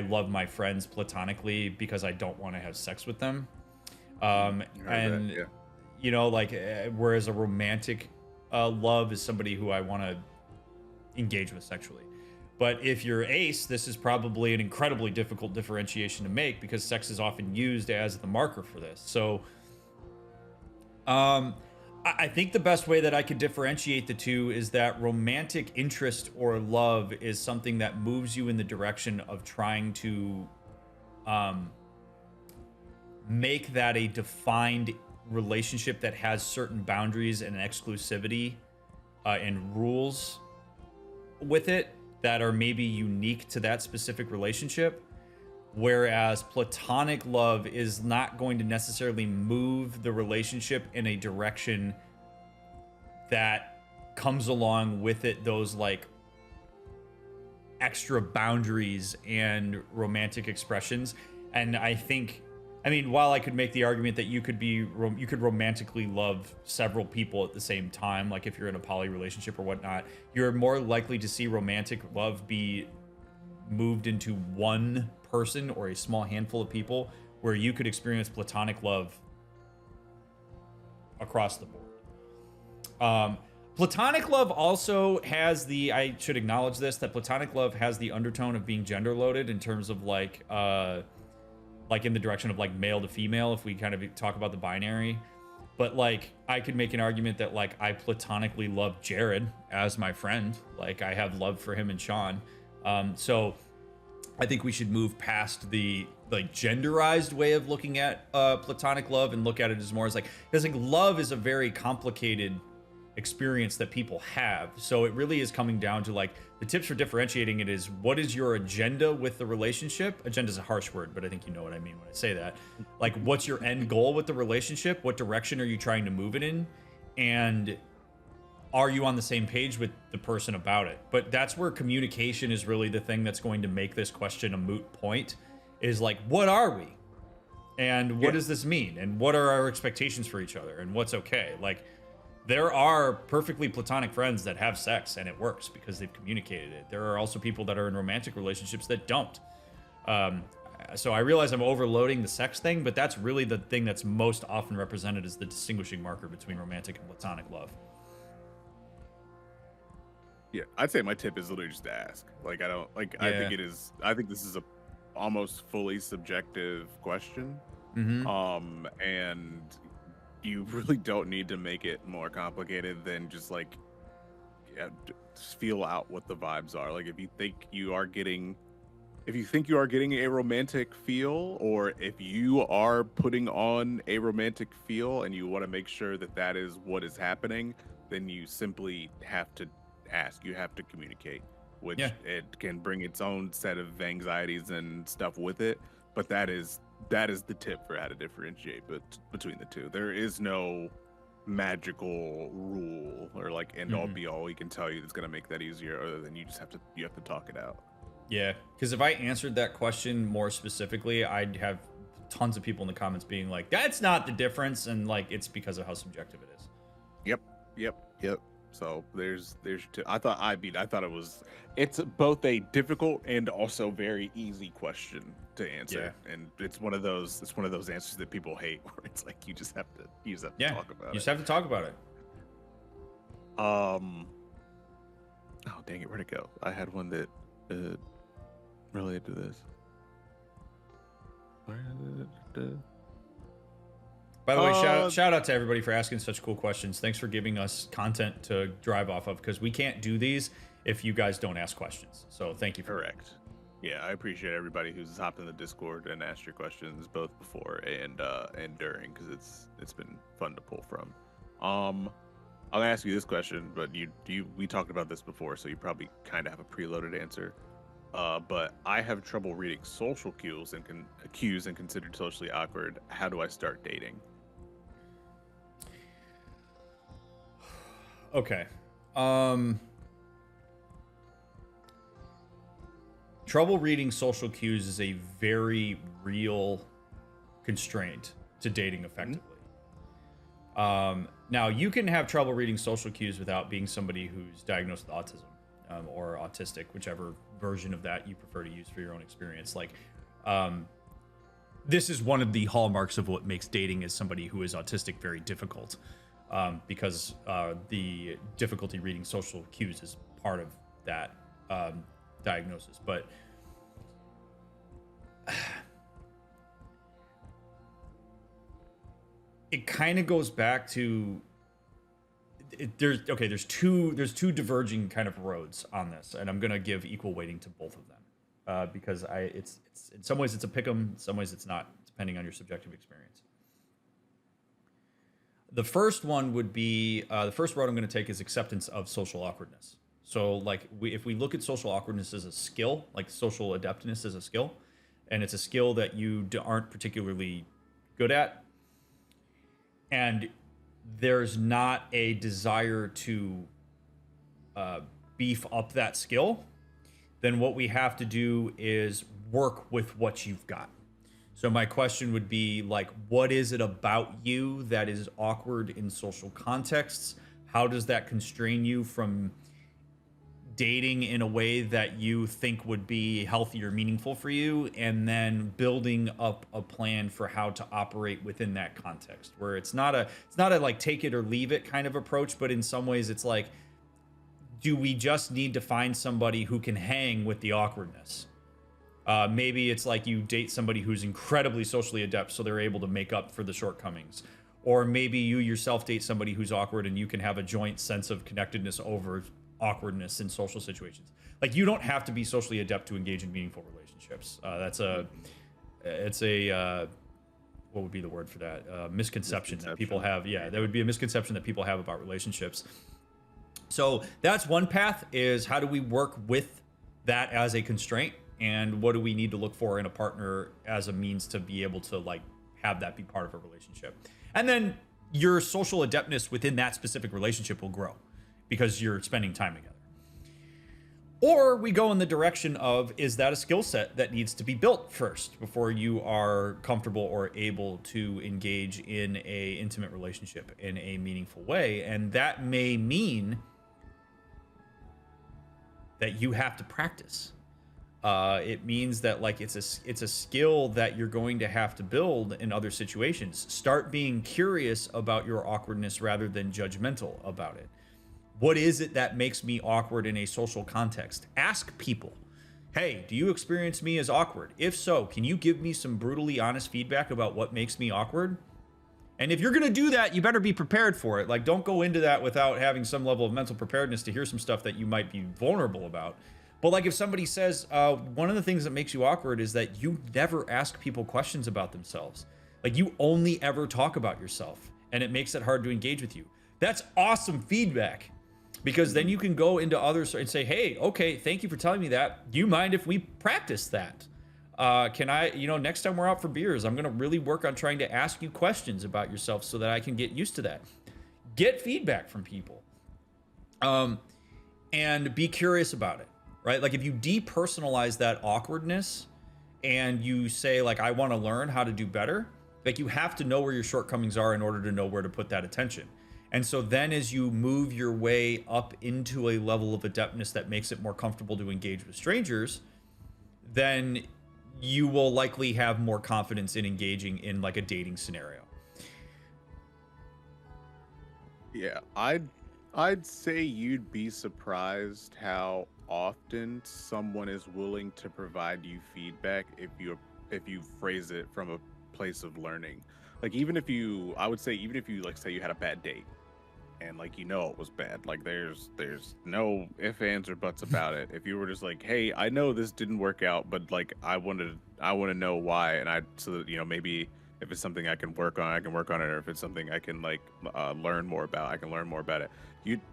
love my friends platonically because I don't want to have sex with them. You know, like, whereas a romantic love is somebody who I want to engage with sexually. But if you're ace, this is probably an incredibly difficult differentiation to make, because sex is often used as the marker for this. So I think the best way that I could differentiate the two is that romantic interest or love is something that moves you in the direction of trying to make that a defined relationship that has certain boundaries and exclusivity and rules with it that are maybe unique to that specific relationship. Whereas platonic love is not going to necessarily move the relationship in a direction that comes along with it those like extra boundaries and romantic expressions. And I think, I mean, while I could make the argument that you could romantically love several people at the same time, like if you're in a poly relationship or whatnot, you're more likely to see romantic love be moved into one person or a small handful of people, where you could experience platonic love across the board. Platonic love also has I should acknowledge this, that platonic love has the undertone of being gender loaded in terms of like in the direction of like male to female, if we kind of talk about the binary. But like, I could make an argument that like I platonically love Jared as my friend. Like, I have love for him and Sean. So I think we should move past the like genderized way of looking at platonic love and look at it as more as like, because like love is a very complicated experience that people have. So it really is coming down to like, the tips for differentiating it is, what is your agenda with the relationship? Agenda is a harsh word, but I think you know what I mean when I say that. Like, what's your end goal with the relationship? What direction are you trying to move it in? And are you on the same page with the person about it? But that's where communication is really the thing that's going to make this question a moot point, is like, what are we? And what does this mean? And what are our expectations for each other? And what's okay? Like, there are perfectly platonic friends that have sex and it works because they've communicated it. There are also people that are in romantic relationships that don't. So I realize I'm overloading the sex thing, but that's really the thing that's most often represented as the distinguishing marker between romantic and platonic love. Yeah, I'd say my tip is literally just to ask. Like, I don't like. Yeah. I think this is a almost fully subjective question. And you really don't need to make it more complicated than just like, just feel out what the vibes are. Like, if you think you are getting a romantic feel, or if you are putting on a romantic feel and you want to make sure that that is what is happening, then you simply have to ask. You have to communicate, which it can bring its own set of anxieties and stuff with it. But that is the tip for how to differentiate between the two. There is no magical rule or like end all be all we can tell you that's going to make that easier, other than you have to talk it out. Yeah, because if I answered that question more specifically, I'd have tons of people in the comments being like, that's not the difference, and like, it's because of how subjective it is. Yep. So there's two. I thought it's both a difficult and also very easy question to answer, and it's one of those answers that people hate, where it's like you just have to talk about it. You just have to talk about it. Oh dang it, where'd it go? I had one that related to this. By the way, shout out to everybody for asking such cool questions. Thanks for giving us content to drive off of, because we can't do these if you guys don't ask questions. So thank you for Correct. Yeah, I appreciate everybody who's hopped in the Discord and asked your questions both before and during, because it's been fun to pull from. I'll ask you this question, but we talked about this before, so you probably kind of have a preloaded answer. But I have trouble reading social cues and considered socially awkward. How do I start dating? Okay. Trouble reading social cues is a very real constraint to dating effectively. Now, you can have trouble reading social cues without being somebody who's diagnosed with autism or autistic, whichever version of that you prefer to use for your own experience. Like, this is one of the hallmarks of what makes dating as somebody who is autistic very difficult, because the difficulty reading social cues is part of that diagnosis. But it kind of goes back to there's two diverging kind of roads on this, and I'm gonna give equal weighting to both of them, because it's in some ways it's a pick 'em, in some ways it's not, depending on your subjective experience. The first one would be the first road I'm going to take is acceptance of social awkwardness. So like if we look at social awkwardness as a skill, like social adeptness as a skill, and it's a skill that you aren't particularly good at, and there's not a desire to beef up that skill, then what we have to do is work with what you've got. So my question would be, like, what is it about you that is awkward in social contexts? How does that constrain you from dating in a way that you think would be healthy or meaningful for you? And then building up a plan for how to operate within that context, where it's not a like take it or leave it kind of approach, but in some ways it's like, do we just need to find somebody who can hang with the awkwardness? Maybe it's like you date somebody who's incredibly socially adept, so they're able to make up for the shortcomings. Or maybe you yourself date somebody who's awkward and you can have a joint sense of connectedness over awkwardness in social situations. Like, you don't have to be socially adept to engage in meaningful relationships. It's a what would be the word for that? Misconception that people have. Yeah, that would be a misconception that people have about relationships. So that's one path, is how do we work with that as a constraint? And what do we need to look for in a partner as a means to be able to like have that be part of a relationship? And then your social adeptness within that specific relationship will grow because you're spending time together. Or we go in the direction of, is that a skill set that needs to be built first before you are comfortable or able to engage in a intimate relationship in a meaningful way? And that may mean that you have to practice. It means that like it's a skill that you're going to have to build in other situations. Start being curious about your awkwardness rather than judgmental about it. What is it that makes me awkward in a social context? Ask people, hey, do you experience me as awkward? If so, can you give me some brutally honest feedback about what makes me awkward? And if you're going to do that, you better be prepared for it. Like, don't go into that without having some level of mental preparedness to hear some stuff that you might be vulnerable about. But like if somebody says, one of the things that makes you awkward is that you never ask people questions about themselves. Like, you only ever talk about yourself, and it makes it hard to engage with you. That's awesome feedback, because then you can go into others and say, hey, okay, thank you for telling me that. Do you mind if we practice that? Can I, next time we're out for beers, I'm going to really work on trying to ask you questions about yourself so that I can get used to that. Get feedback from people, and be curious about it. Right? Like, if you depersonalize that awkwardness and you say, like, I want to learn how to do better, like, you have to know where your shortcomings are in order to know where to put that attention. And so then as you move your way up into a level of adeptness that makes it more comfortable to engage with strangers, then you will likely have more confidence in engaging in like a dating scenario. Yeah, I'd say you'd be surprised how often someone is willing to provide you feedback if you phrase it from a place of learning. Like I would say even if you like say you had a bad date and like it was bad, like there's no ifs, ands, or buts about it. If you were just like, hey, I know this didn't work out, but like I want to know why, and so that maybe if it's something I can work on, I can work on it, or if it's something I can like learn more about, I can learn more about it.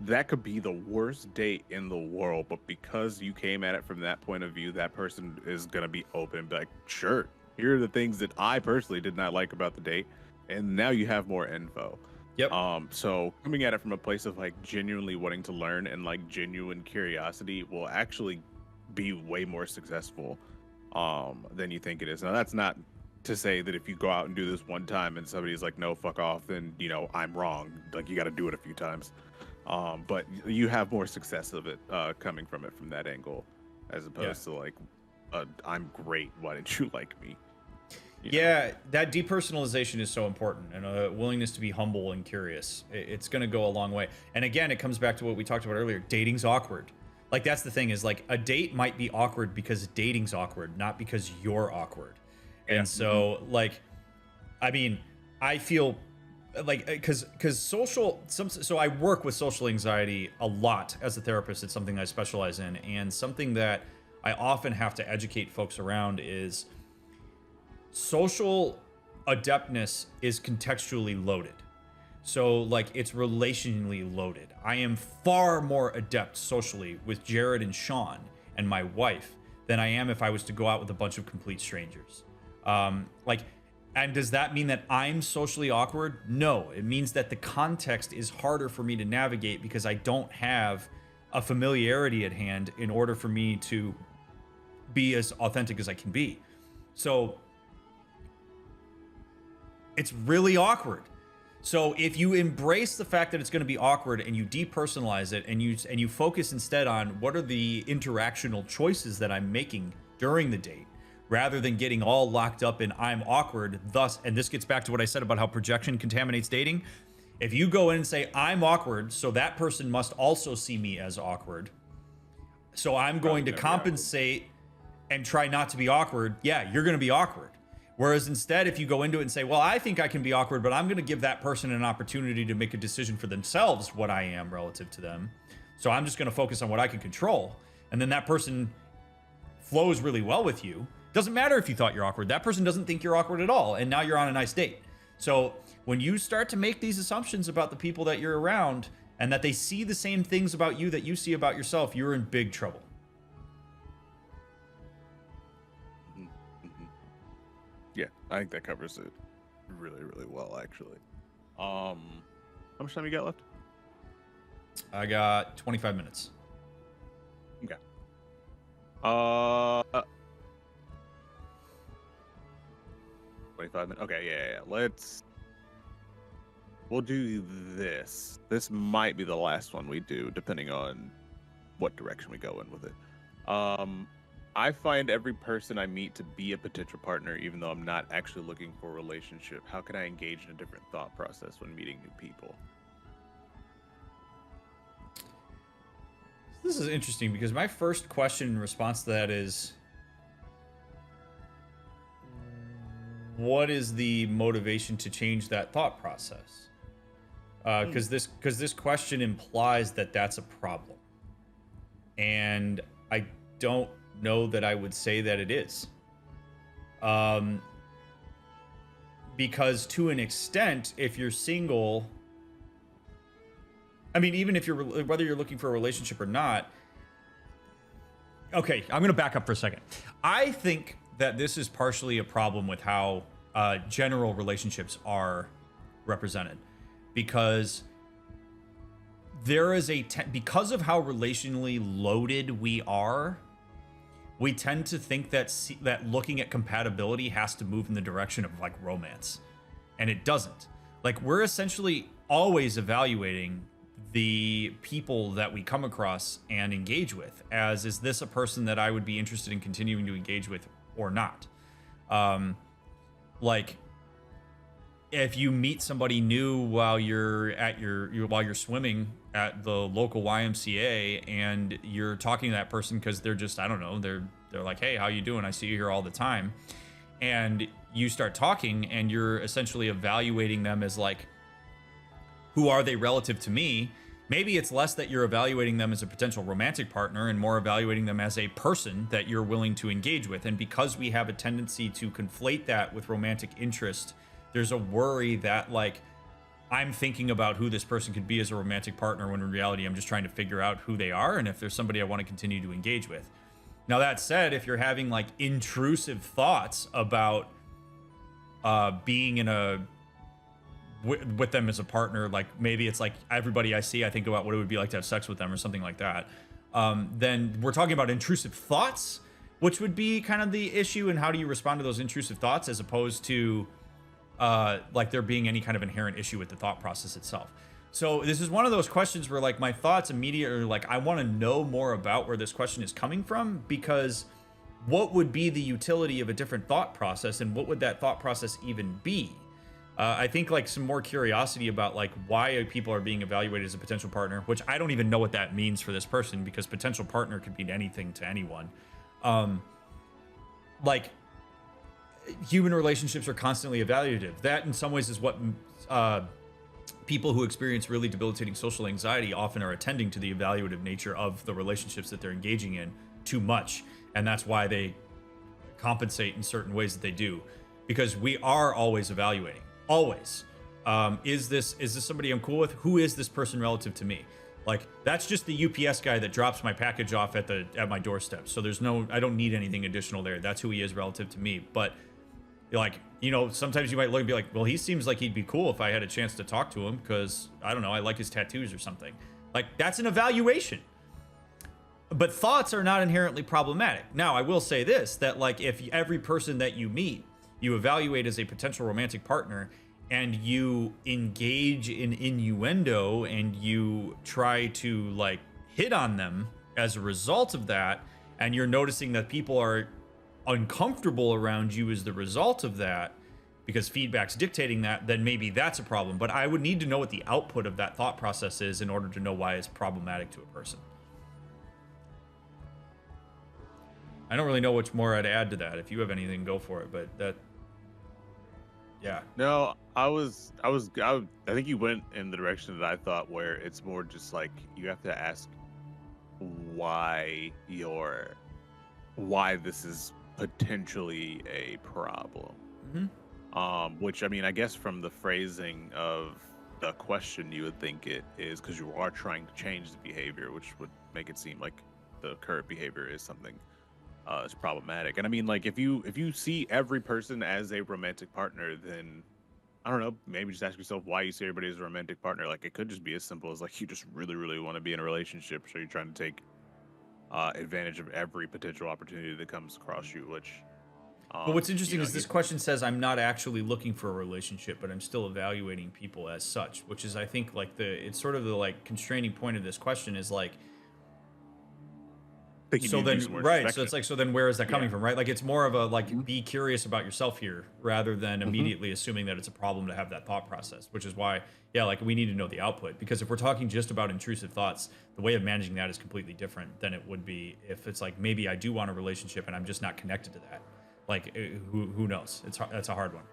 That could be the worst date in the world, but because you came at it from that point of view, that person is gonna be open and be like, sure, here are the things that I personally did not like about the date, and now you have more info. Yep. So coming at it from a place of like genuinely wanting to learn and like genuine curiosity will actually be way more successful than you think it is. Now that's not to say that if you go out and do this one time and somebody's like, no, fuck off, then I'm wrong. Like you got to do it a few times. But you have more success of it coming from it from that angle, as opposed to like, I'm great. Why didn't you like me? Yeah, that depersonalization is so important, and a willingness to be humble and curious. It's going to go a long way. And again, it comes back to what we talked about earlier. Dating's awkward. Like that's the thing is like a date might be awkward because dating's awkward, not because you're awkward. Yeah. And so like, I mean, I feel like because so I work with social anxiety a lot as a therapist. It's something I specialize in, and something that I often have to educate folks around is social adeptness is contextually loaded. So like it's relationally loaded. I am far more adept socially with Jared and Sean and my wife than I am if I was to go out with a bunch of complete strangers. And does that mean that I'm socially awkward? No, it means that the context is harder for me to navigate because I don't have a familiarity at hand in order for me to be as authentic as I can be. So it's really awkward. So if you embrace the fact that it's going to be awkward and you depersonalize it and you focus instead on what are the interactional choices that I'm making during the date, rather than getting all locked up in I'm awkward, thus, and this gets back to what I said about how projection contaminates dating. If you go in and say I'm awkward, so that person must also see me as awkward, so I'm going to compensate and try not to be awkward, yeah, you're going to be awkward. Whereas instead, if you go into it and say, well, I think I can be awkward, but I'm going to give that person an opportunity to make a decision for themselves what I am relative to them. So I'm just going to focus on what I can control. And then that person flows really well with you. Doesn't matter if you thought you're awkward. That person doesn't think you're awkward at all. And now you're on a nice date. So when you start to make these assumptions about the people that you're around and that they see the same things about you that you see about yourself, you're in big trouble. Yeah, I think that covers it really, really well, actually. How much time you got left? I got 25 minutes. Okay. 25 minutes. Okay, yeah. We'll do this. This might be the last one we do, depending on what direction we go in with it. I find every person I meet to be a potential partner, even though I'm not actually looking for a relationship. How can I engage in a different thought process when meeting new people? This is interesting because my first question in response to that is, what is the motivation to change that thought process? Because this question implies that that's a problem, and I don't know that I would say that it is. Because to an extent, if you're single, I mean, even if whether you're looking for a relationship or not. Okay, I'm going to back up for a second. I think that this is partially a problem with how general relationships are represented, because there is because of how relationally loaded we are, we tend to think that looking at compatibility has to move in the direction of like romance, and it doesn't. Like, we're essentially always evaluating the people that we come across and engage with, as is this a person that I would be interested in continuing to engage with or not. Like, if you meet somebody new while you're at while you're swimming at the local YMCA, and you're talking to that person because they're just, I don't know, they're like, hey, how you doing? I see you here all the time. And you start talking, and you're essentially evaluating them as like, who are they relative to me? Maybe it's less that you're evaluating them as a potential romantic partner and more evaluating them as a person that you're willing to engage with. And because we have a tendency to conflate that with romantic interest, there's a worry that, like, I'm thinking about who this person could be as a romantic partner, when in reality, I'm just trying to figure out who they are and if there's somebody I want to continue to engage with. Now, that said, if you're having like intrusive thoughts about being in a with them as a partner, like maybe it's like everybody I see, I think about what it would be like to have sex with them or something like that, then we're talking about intrusive thoughts, which would be kind of the issue. And how do you respond to those intrusive thoughts, as opposed to like there being any kind of inherent issue with the thought process itself. So this is one of those questions where, like, my thoughts immediately are like, I want to know more about where this question is coming from, because what would be the utility of a different thought process, and what would that thought process even be? I think like some more curiosity about like why people are being evaluated as a potential partner, which I don't even know what that means for this person, because potential partner could mean anything to anyone. Like, human relationships are constantly evaluative. That in some ways is what people who experience really debilitating social anxiety often are attending to, the evaluative nature of the relationships that they're engaging in too much. And that's why they compensate in certain ways that they do, because we are always evaluating. Always. Is this somebody I'm cool with? Who is this person relative to me? Like, that's just the UPS guy that drops my package off at my doorstep. So I don't need anything additional there. That's who he is relative to me. But like, you know, sometimes you might look and be like, well, he seems like he'd be cool if I had a chance to talk to him, because I don't know, I like his tattoos or something. Like, that's an evaluation. But thoughts are not inherently problematic. Now, I will say this, that like, if every person that you meet, you evaluate as a potential romantic partner, and you engage in innuendo and you try to like hit on them as a result of that, and you're noticing that people are uncomfortable around you as the result of that, because feedback's dictating that, then maybe that's a problem. But I would need to know what the output of that thought process is in order to know why it's problematic to a person. I don't really know which more I'd add to that. If you have anything, go for it. But that, yeah. No, I think you went in the direction that I thought, where it's more just like you have to ask why this is potentially a problem. Which, I mean, I guess from the phrasing of the question, you would think it is because you are trying to change the behavior, which would make it seem like the current behavior is something is problematic. And I mean, like, if you see every person as a romantic partner, then I don't know, maybe just ask yourself why you see everybody as a romantic partner. Like, it could just be as simple as like you just really, really want to be in a relationship, so you're trying to take advantage of every potential opportunity that comes across you. Which, but what's interesting is this question says, I'm not actually looking for a relationship, but I'm still evaluating people as such, which is, I think, like it's sort of the like constraining point of this question is like, so then, right, so it's like, so then where is that coming from, right? Like, it's more of a like, be curious about yourself here, rather than immediately assuming that it's a problem to have that thought process, which is why, yeah, like, we need to know the output, because if we're talking just about intrusive thoughts, the way of managing that is completely different than it would be if it's like, maybe I do want a relationship and I'm just not connected to that. Like, who knows? That's a hard one.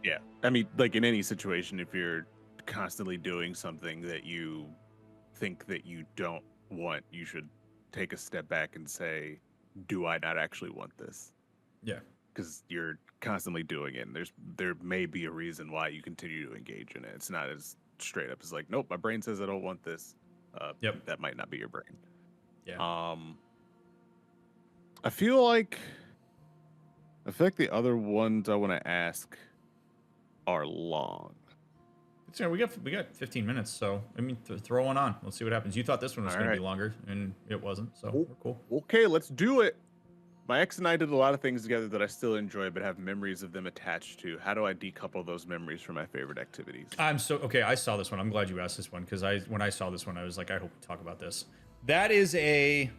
Yeah, I mean, like, in any situation, if you're constantly doing something that you think that you don't want, you should take a step back and say, do I not actually want this? Yeah, because you're constantly doing it, and there may be a reason why you continue to engage in it. It's not as straight up as like, nope, my brain says I don't want this. Yep. That might not be your brain. Yeah. I feel like the other ones I want to ask are long. Yeah, we got 15 minutes, so I mean, throw one on. Let's see what happens. You thought this one was going to be longer, and it wasn't, so we're cool. Okay, let's do it. My ex and I did a lot of things together that I still enjoy, but have memories of them attached to. How do I decouple those memories from my favorite activities? Okay. I saw this one. I'm glad you asked this one because when I saw this one, I was like, I hope we talk about this. That is a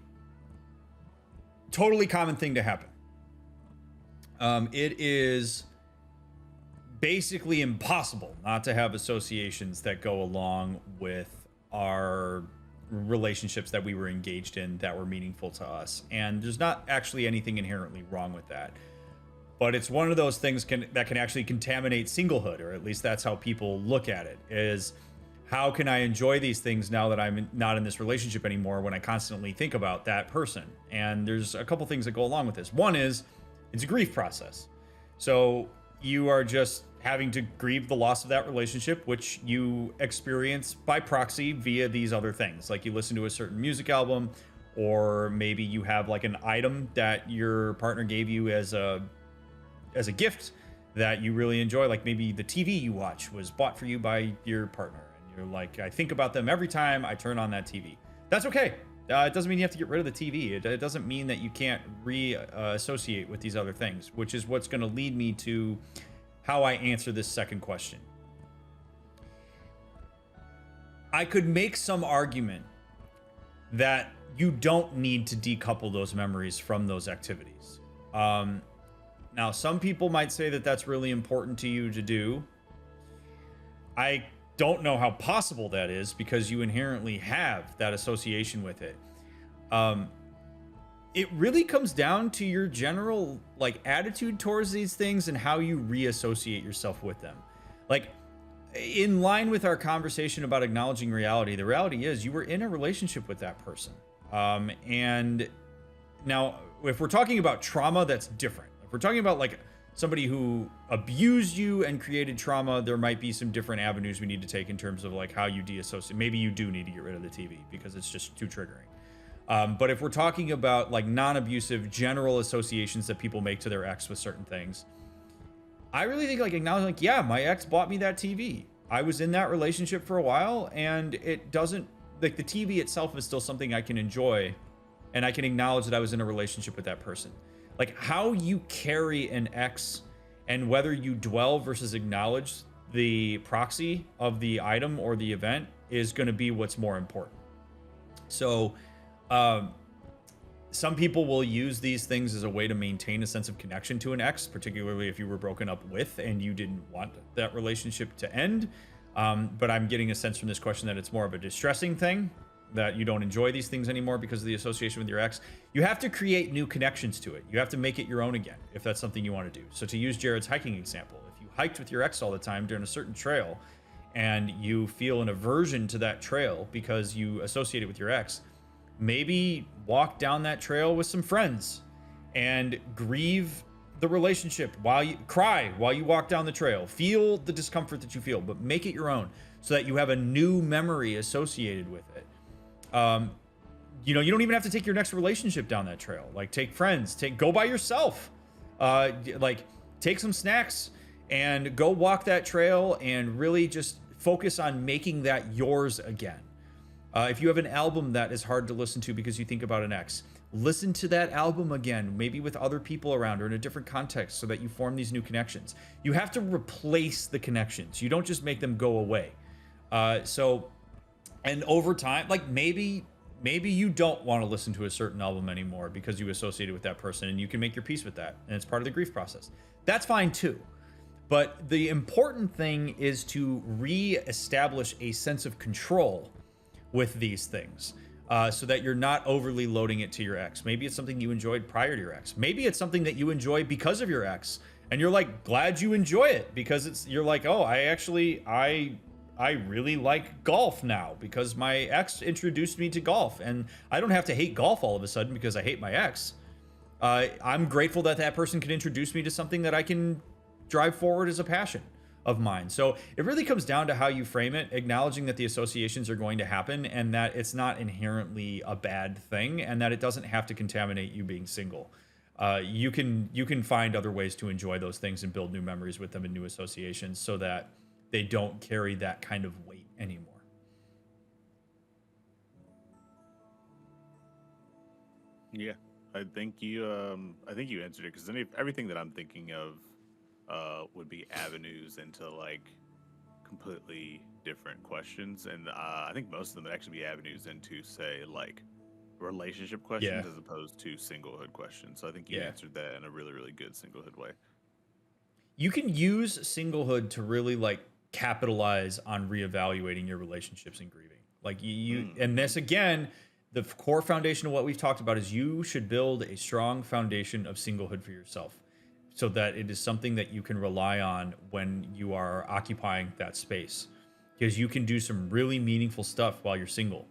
totally common thing to happen. It is basically impossible not to have associations that go along with our relationships that we were engaged in that were meaningful to us. And there's not actually anything inherently wrong with that. But it's one of those things that can actually contaminate singlehood, or at least that's how people look at it, is how can I enjoy these things now that I'm not in this relationship anymore when I constantly think about that person? And there's a couple things that go along with this. One is it's a grief process. So you are just having to grieve the loss of that relationship, which you experience by proxy via these other things. Like you listen to a certain music album, or maybe you have like an item that your partner gave you as a gift that you really enjoy. Like maybe the TV you watch was bought for you by your partner. And you're like, I think about them every time I turn on that TV. That's okay. It doesn't mean you have to get rid of the TV. It doesn't mean that you can't associate with these other things, which is what's going to lead me to how I answer this second question. I could make some argument that you don't need to decouple those memories from those activities. Now, some people might say that that's really important to you to do. I don't know how possible that is because you inherently have that association with it. It really comes down to your general attitude towards these things and how you reassociate yourself with them. Like in line with our conversation about acknowledging reality, the reality is you were in a relationship with that person. And now if we're talking about trauma, that's different. If we're talking about somebody who abused you and created trauma, there might be some different avenues we need to take in terms of how you deassociate. Maybe you do need to get rid of the TV because it's just too triggering. But if we're talking about non-abusive general associations that people make to their ex with certain things, I really think acknowledging yeah, my ex bought me that TV. I was in that relationship for a while, and it doesn't the TV itself is still something I can enjoy, and I can acknowledge that I was in a relationship with that person. How you carry an ex and whether you dwell versus acknowledge the proxy of the item or the event is going to be what's more important. So some people will use these things as a way to maintain a sense of connection to an ex, particularly if you were broken up with and you didn't want that relationship to end. But I'm getting a sense from this question that it's more of a distressing thing, that you don't enjoy these things anymore because of the association with your ex. You have to create new connections to it. You have to make it your own again, if that's something you want to do. So to use Jared's hiking example, if you hiked with your ex all the time during a certain trail and you feel an aversion to that trail because you associate it with your ex, maybe walk down that trail with some friends and grieve the relationship while you cry, while you walk down the trail, feel the discomfort that you feel, but make it your own so that you have a new memory associated with it. You don't even have to take your next relationship down that trail. Take friends, go by yourself, take some snacks and go walk that trail and really just focus on making that yours again. If you have an album that is hard to listen to because you think about an ex, listen to that album again, maybe with other people around or in a different context so that you form these new connections. You have to replace the connections. You don't just make them go away. And over time, maybe you don't want to listen to a certain album anymore because you associated with that person, and you can make your peace with that. And it's part of the grief process. That's fine too. But the important thing is to reestablish a sense of control with these things so that you're not overly loading it to your ex. Maybe it's something you enjoyed prior to your ex. Maybe it's something that you enjoy because of your ex, and you're glad you enjoy it because you're oh, I really like golf now because my ex introduced me to golf, and I don't have to hate golf all of a sudden because I hate my ex. I'm grateful that that person can introduce me to something that I can drive forward as a passion of mine. So it really comes down to how you frame it, acknowledging that the associations are going to happen and that it's not inherently a bad thing and that it doesn't have to contaminate you being single. You can find other ways to enjoy those things and build new memories with them and new associations so that they don't carry that kind of weight anymore. Yeah, I think you answered it because everything that I'm thinking of would be avenues into like completely different questions, and I think most of them would actually be avenues into say like relationship Yeah. questions as opposed to singlehood questions. So I think you Yeah. answered that in a really really good singlehood way. You can use singlehood to really like capitalize on reevaluating your relationships and grieving. Like and Mm-hmm. this again, the core foundation of what we've talked about is you should build a strong foundation of singlehood for yourself so that it is something that you can rely on when you are occupying that space because you can do some really meaningful stuff while you're single.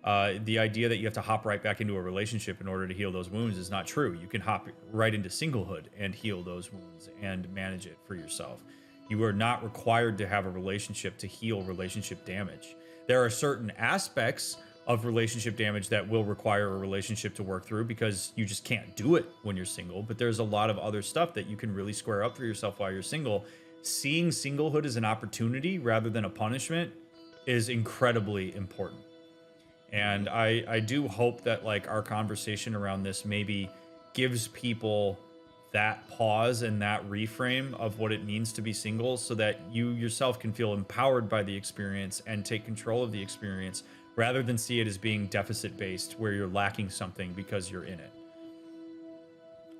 The idea that you have to hop right back into a relationship in order to heal those wounds is not true. You can hop right into singlehood and heal those wounds and manage it for yourself. You are not required to have a relationship to heal relationship damage. There are certain aspects of relationship damage that will require a relationship to work through because you just can't do it when you're single. But there's a lot of other stuff that you can really square up for yourself while you're single. Seeing singlehood as an opportunity rather than a punishment is incredibly important. And I do hope that like our conversation around this maybe gives people that pause and that reframe of what it means to be single so that you yourself can feel empowered by the experience and take control of the experience rather than see it as being deficit based where you're lacking something because you're in it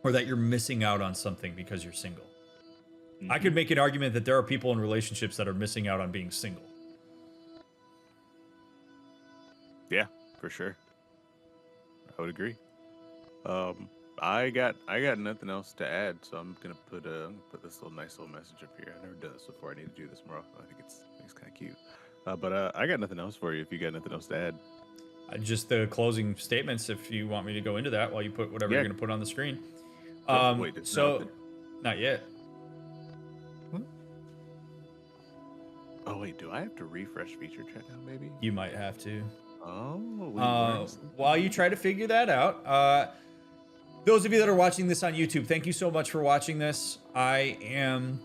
or that you're missing out on something because you're single. I Mm-hmm. could make an argument that there are people in relationships that are missing out on being single. Yeah, for sure. I would agree. Um, I got nothing else to add, so I'm gonna put this little nice little message up here. I never done this before. I need to do this more often. I think it's kind of cute. But I got nothing else for you. If you got nothing else to add, Just the closing statements, if you want me to go into that while you put whatever you're yeah. going to put on the screen. Wait, So, not yet. oh wait, do I have to refresh feature chat now? Maybe. You might have to. Oh, we learned something. While you try to figure that out, those of you that are watching this on YouTube, thank you so much for watching this. I am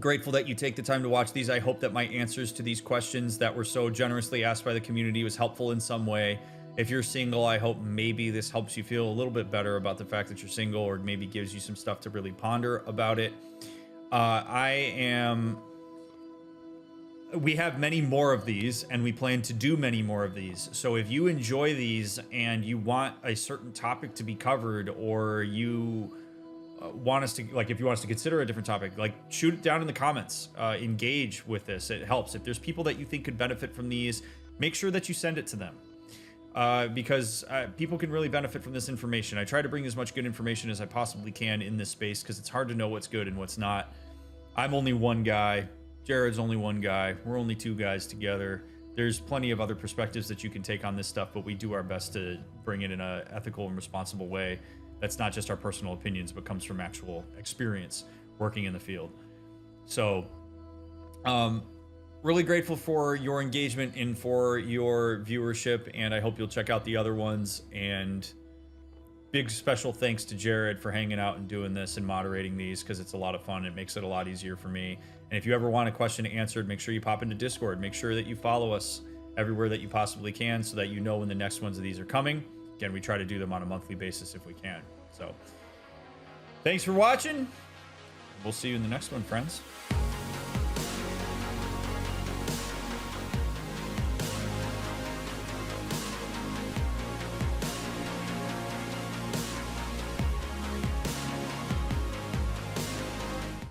grateful that you take the time to watch these. I hope that my answers to these questions that were so generously asked by the community was helpful in some way. If you're single, I hope maybe this helps you feel a little bit better about the fact that you're single, or maybe gives you some stuff to really ponder about it. We have many more of these, and we plan to do many more of these. So if you enjoy these and you want a certain topic to be covered, or you want us to, like, if you want us to consider a different topic, like, shoot it down in the comments. Engage with this. It helps. If there's people that you think could benefit from these, make sure that you send it to them. Because people can really benefit from this information. I try to bring as much good information as I possibly can in this space because it's hard to know what's good and what's not. I'm only one guy. Jared's only one guy. We're only two guys together. There's plenty of other perspectives that you can take on this stuff, but we do our best to bring it in an ethical and responsible way. That's not just our personal opinions, but comes from actual experience working in the field. So, really grateful for your engagement and for your viewership, and I hope you'll check out the other ones. And big special thanks to Jared for hanging out and doing this and moderating these, because it's a lot of fun. It makes it a lot easier for me. And if you ever want a question answered, make sure you pop into Discord. Make sure that you follow us everywhere that you possibly can so that you know when the next ones of these are coming. Again, we try to do them on a monthly basis if we can. So thanks for watching. We'll see you in the next one, friends.